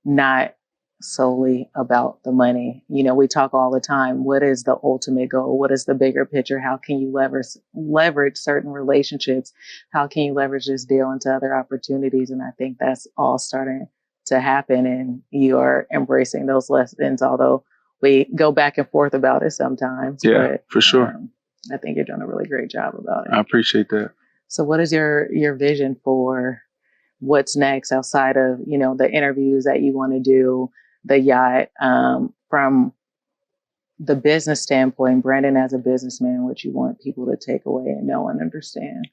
not solely about the money. We talk all the time. What is the ultimate goal? What is the bigger picture? How can you leverage certain relationships? How can you leverage this deal into other opportunities? And I think that's all starting to happen. And you are embracing those lessons, although we go back and forth about it sometimes. Yeah, but, for sure. I think you're doing a really great job about it. I appreciate that. So what is your vision for what's next outside of, the interviews that you want to do, the yacht, from the business standpoint, Brandon as a businessman, what you want people to take away and know and understand?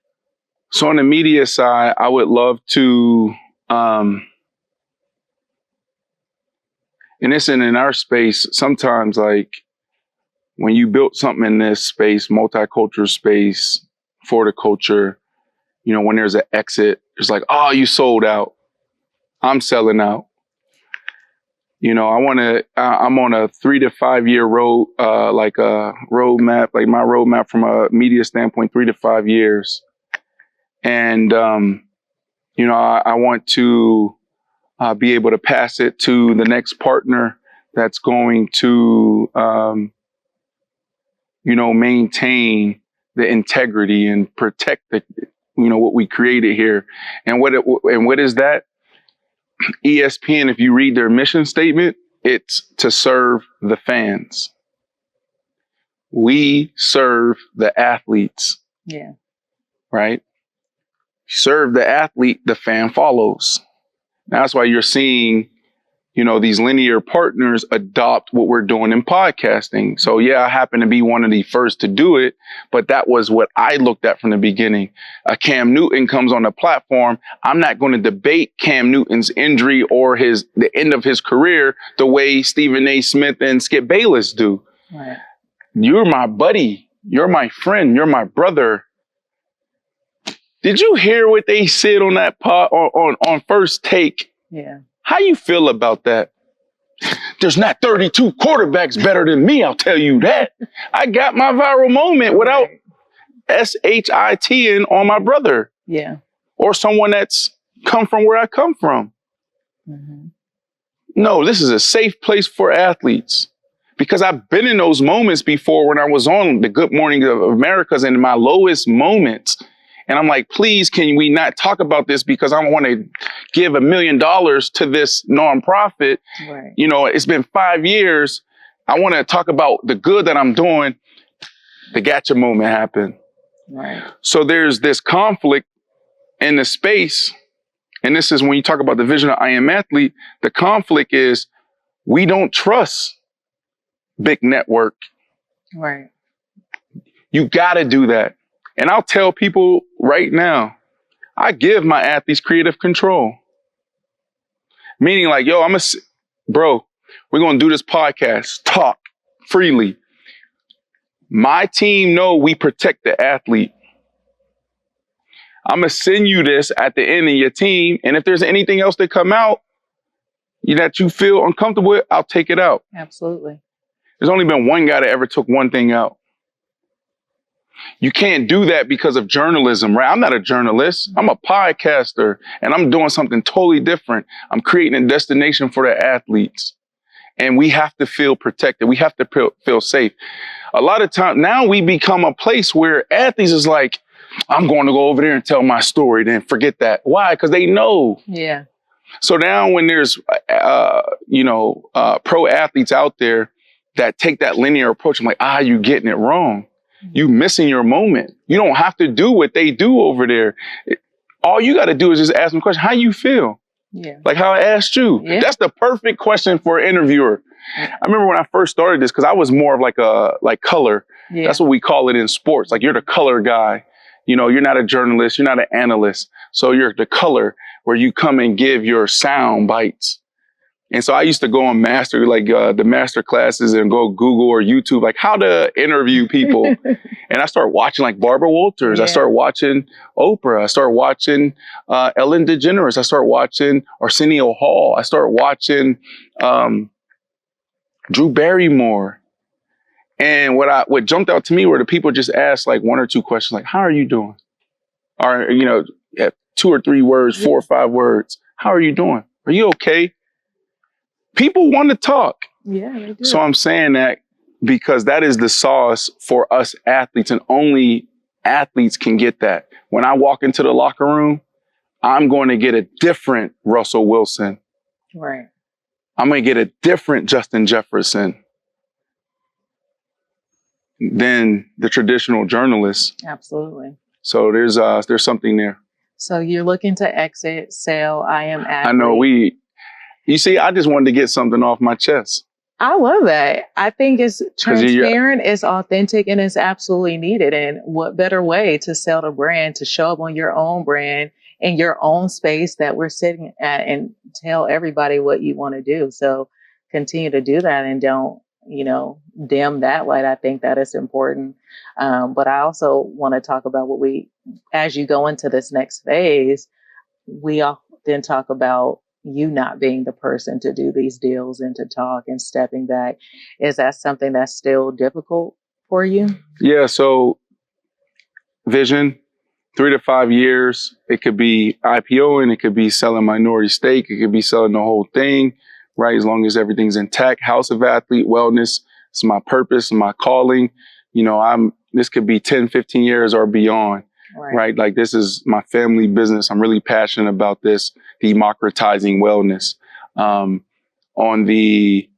So on the media side, I would love to, and it's in our space, sometimes like when you built something in this space, multicultural space, for the culture, when there's an exit, it's like, oh, you sold out. I'm selling out. I'm on a 3 to 5 year road, like a roadmap, like my roadmap from a media standpoint, 3 to 5 years. And, I want to be able to pass it to the next partner that's going to, maintain the integrity and protect what we created here. And what is that? ESPN, if you read their mission statement, it's to serve the fans. We serve the athletes. Yeah. Right? Serve the athlete, the fan follows. That's why you're seeing, these linear partners adopt what we're doing in podcasting. So yeah, I happen to be one of the first to do it, but that was what I looked at from the beginning. Cam Newton comes on the platform. I'm not going to debate Cam Newton's injury or the end of his career the way Stephen A. Smith and Skip Bayless do. Right. You're my buddy. You're my friend. You're my brother. Did you hear what they said on that on First Take? Yeah. How you feel about that? There's not 32 quarterbacks better than me, I'll tell you that. I got my viral moment without SHITing on my brother. Yeah. Or someone that's come from where I come from. Mm-hmm. No, this is a safe place for athletes. Because I've been in those moments before when I was on the Good Morning of America's in my lowest moments. And I'm like, please, can we not talk about this because I want to give $1 million to this nonprofit. Right. It's been 5 years. I want to talk about the good that I'm doing. The gotcha moment happened. Right. So there's this conflict in the space. And this is when you talk about the vision of I Am Athlete, the conflict is we don't trust big network. Right. You got to do that. And I'll tell people right now, I give my athletes creative control. Meaning like, bro, we're going to do this podcast, talk freely. My team know we protect the athlete. I'm going to send you this at the end of your team. And if there's anything else that come out that you feel uncomfortable with, I'll take it out. Absolutely. There's only been one guy that ever took one thing out. You can't do that because of journalism, right? I'm not a journalist. I'm a podcaster, and I'm doing something totally different. I'm creating a destination for the athletes, and we have to feel protected. We have to feel safe. A lot of times now we become a place where athletes is like, I'm going to go over there and tell my story, then forget that. Why? Because they know. Yeah. So now when there's, pro athletes out there that take that linear approach, I'm like, you're getting it wrong. You missing your moment. You don't have to do what they do over there. All you got to do is just ask them a question. How you feel? Yeah. Like how I asked you. Yeah. That's the perfect question for an interviewer. I remember when I first started this, because I was more of like color. Yeah. That's what we call it in sports. Like you're the color guy. You're not a journalist. You're not an analyst. So you're the color where you come and give your sound bites. And so I used to go on the master classes and go Google or YouTube, like how to interview people. And I started watching like Barbara Walters. Yeah. I started watching Oprah. I started watching Ellen DeGeneres. I started watching Arsenio Hall. I started watching Drew Barrymore. And what jumped out to me were the people just asked like one or two questions, like, how are you doing? Or, 2 or 3 words, 4 or 5 words. How are you doing? Are you okay? People want to talk. Yeah, they do. So I'm saying that because that is the sauce for us athletes, and only athletes can get that. When I walk into the locker room, I'm going to get a different Russell Wilson. Right. I'm going to get a different Justin Jefferson than the traditional journalist. Absolutely. So there's something there. So you're looking to exit, sell, I am athlete. I know you see, I just wanted to get something off my chest. I love that. I think it's transparent, it's authentic, and it's absolutely needed. And what better way to sell the brand, to show up on your own brand in your own space that we're sitting at and tell everybody what you want to do. So continue to do that and don't, dim that light. I think that is important. But I also want to talk about as you go into this next phase, we often talk about you not being the person to do these deals and to talk and stepping back. Is that something that's still difficult for you? Yeah. So vision, 3 to 5 years, it could be IPOing, it could be selling minority stake, it could be selling the whole thing, right? As long as everything's intact. House of Athlete, wellness, it's my purpose, my calling. This could be 10, 15 years or beyond. Right? Like this is my family business. I'm really passionate about this, democratizing wellness. On the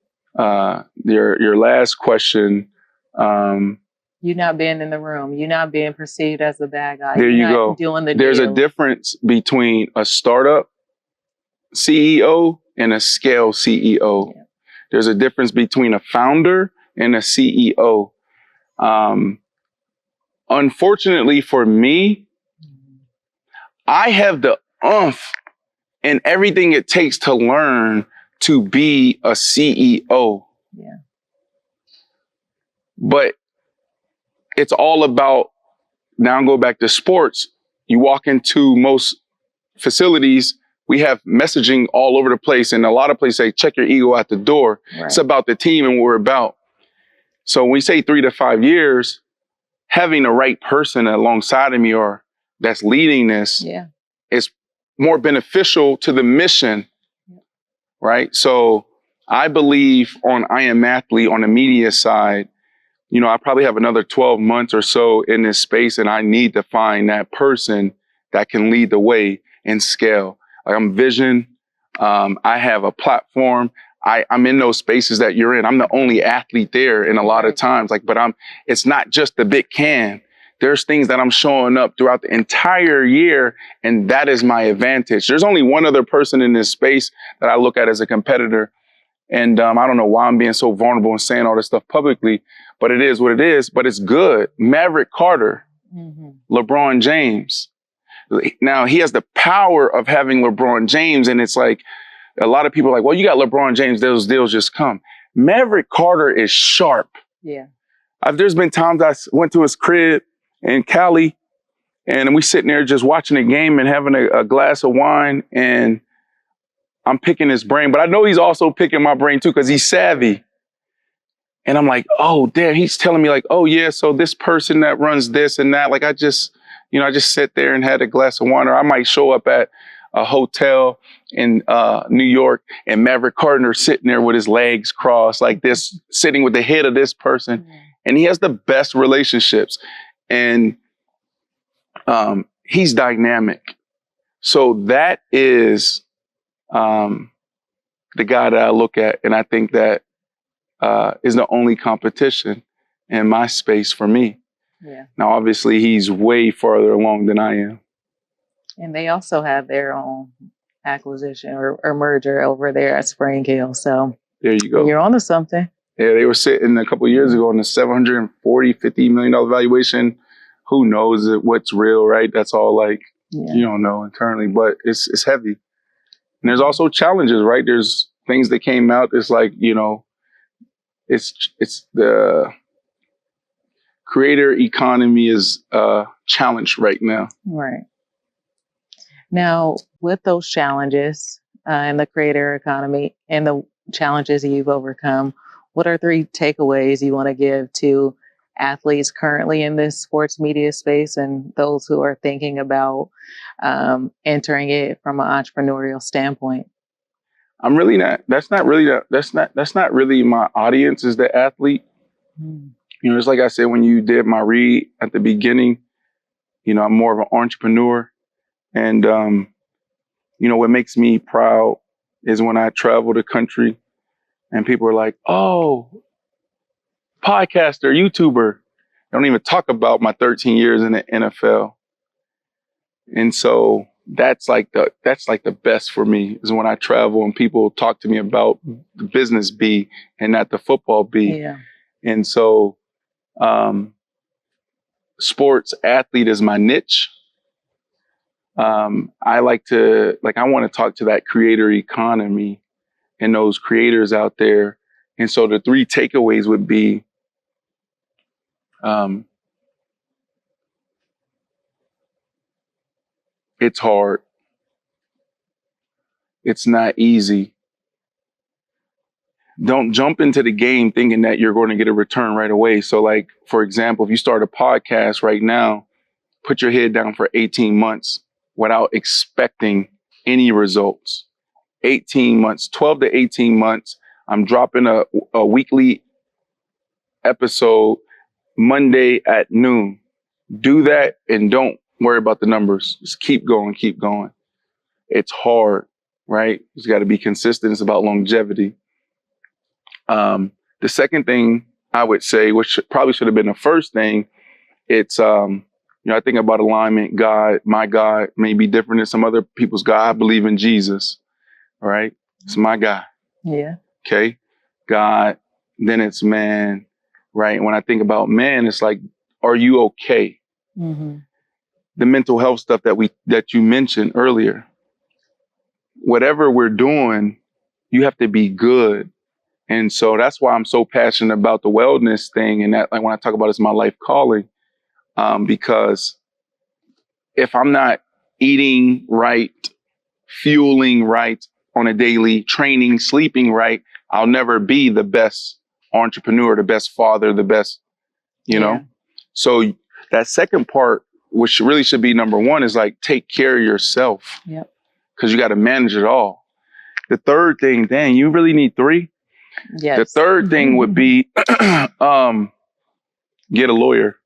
your last question, you not being in the room, you not being perceived as the bad guy. There you go. Doing the There's deal. a difference between a startup CEO and a scale CEO. Yeah. There's a difference between a founder and a CEO. Unfortunately for me, I have the oomph and everything it takes to learn to be a CEO. Yeah. But it's all about, now I'll go back to sports. You walk into most facilities, we have messaging all over the place, and a lot of places say, check your ego at the door. Right. It's about the team and what we're about. So when we say 3 to 5 years, having the right person alongside of me or that's leading this is more beneficial to the mission, right? So I believe on I Am Athlete, on the media side, I probably have another 12 months or so in this space, and I need to find that person that can lead the way and scale. Like I'm Vision. I have a platform. I'm in those spaces that you're in. I'm the only athlete there in a lot of times. It's not just the big can. There's things that I'm showing up throughout the entire year, and that is my advantage. There's only one other person in this space that I look at as a competitor. And I don't know why I'm being so vulnerable and saying all this stuff publicly, but it is what it is, but it's good. Maverick Carter, LeBron James. Now he has the power of having LeBron James, and it's like, a lot of people are like, well, you got LeBron James, those deals just come. Maverick Carter is sharp. Yeah. There's been times I went to his crib in Cali, and we sitting there just watching a game and having a glass of wine, and I'm picking his brain. But I know he's also picking my brain too, because he's savvy. And I'm like, oh, damn, he's telling me like, oh yeah, so this person that runs this and that, like I just sat there and had a glass of water. I might show up at a hotel in New York and Maverick Carter sitting there with his legs crossed like this, sitting with the head of this person. And he has the best relationships. And he's dynamic. So that is the guy that I look at. And I think that is the only competition in my space for me. Yeah. Now, obviously, he's way farther along than I am. And they also have their own acquisition or merger over there at Spring Hill. So there you go. You're onto something. Yeah, they were sitting a couple of years ago on a $740-$50 million valuation. Who knows what's real, right? That's all like, you don't know internally, but it's heavy. And there's also challenges, right? There's things that came out. It's like, it's the creator economy is challenged right now. Right. Now, with those challenges in the creator economy and the challenges you've overcome, what are 3 takeaways you want to give to athletes currently in this sports media space and those who are thinking about entering it from an entrepreneurial standpoint? I'm really not. That's not really my audience is the athlete. It's like I said, when you did my read at the beginning, I'm more of an entrepreneur. And, what makes me proud is when I travel the country and people are like, oh, podcaster, YouTuber. I don't even talk about my 13 years in the NFL. And so that's like the best for me is when I travel and people talk to me about the business B and not the football B. Yeah. And so sports athlete is my niche. I want to talk to that creator economy and those creators out there. And so the 3 takeaways would be, it's hard. It's not easy. Don't jump into the game thinking that you're going to get a return right away. So like, for example, if you start a podcast right now, put your head down for 18 months without expecting any results. 18 months, 12 to 18 months. I'm dropping a weekly episode Monday at noon. Do that and don't worry about the numbers. Just keep going, keep going. It's hard, right? You got to be consistent. It's about longevity. The second thing I would say, which probably should have been the first thing, it's, I think about alignment. God, my God may be different than some other people's God. I believe in Jesus, all right? It's my God. Yeah. Okay. God, then it's man, right? When I think about man, it's like, are you okay? Mm-hmm. The mental health stuff that you mentioned earlier, whatever we're doing, you have to be good. And so that's why I'm so passionate about the wellness thing. And that, like, when I talk about it's my life calling, because if I'm not eating right, fueling right on a daily, training, sleeping right, I'll never be the best entrepreneur, the best father, the best, know? So that second part, which really should be number 1, is like, take care of yourself. Yep. Because you got to manage it all. The third thing, dang, you really need 3? Yes. The third thing would be get a lawyer.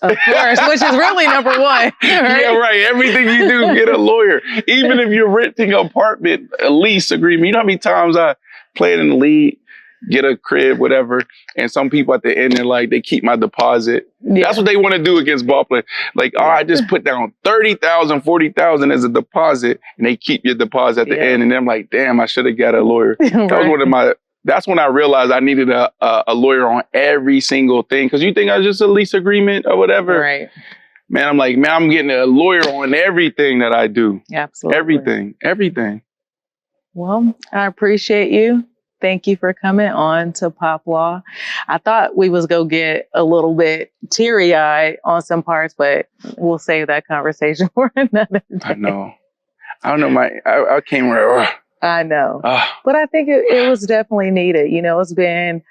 Of course, which is really number 1. Right? Yeah, right. Everything you do, get a lawyer. Even if you're renting an apartment, a lease agreement. You know how many times I played in the league, get a crib, whatever, and some people at the end, they're like, they keep my deposit. Yeah. That's what they want to do against ball play. Like, oh, I just put down $30,000, $40,000 as a deposit, and they keep your deposit at the end. And then I'm like, damn, I should have got a lawyer. Right. That was that's when I realized I needed a lawyer on every single thing. Because you think I was just a lease agreement or whatever. Right. Man, I'm like, I'm getting a lawyer on everything that I do. Absolutely. Everything. Well, I appreciate you. Thank you for coming on to POPLAW. I thought we was going to get a little bit teary-eyed on some parts, but we'll save that conversation for another day. I know. I don't know. I came where... I know. But I think it was definitely needed. It's been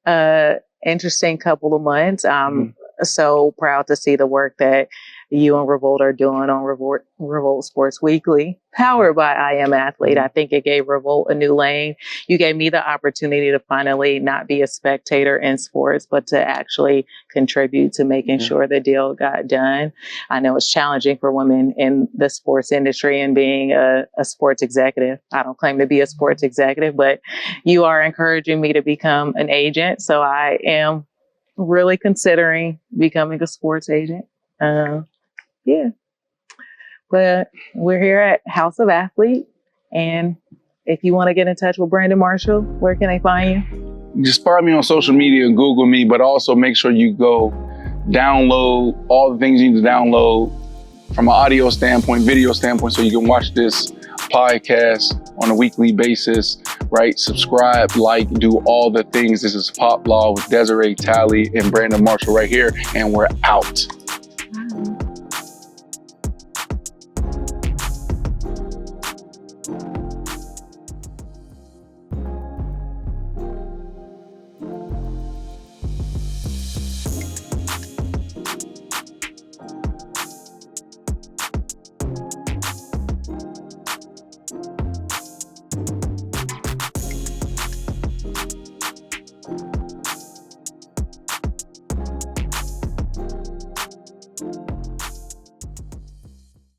interesting couple of months. I'm so proud to see the work that you and Revolt are doing on Revolt Sports Weekly, powered by I Am Athlete. I think it gave Revolt a new lane. You gave me the opportunity to finally not be a spectator in sports, but to actually contribute to making sure the deal got done. I know it's challenging for women in the sports industry and being a sports executive. I don't claim to be a sports executive, but you are encouraging me to become an agent. So I am really considering becoming a sports agent. Yeah. But we're here at House of Athlete. And if you want to get in touch with Brandon Marshall, where can they find you? Just follow me on social media and Google me, but also make sure you go download all the things you need to download from an audio standpoint, video standpoint, so you can watch this podcast on a weekly basis, right? Subscribe, like, do all the things. This is POPLAW with Desiree Talley and Brandon Marshall right here, and we're out.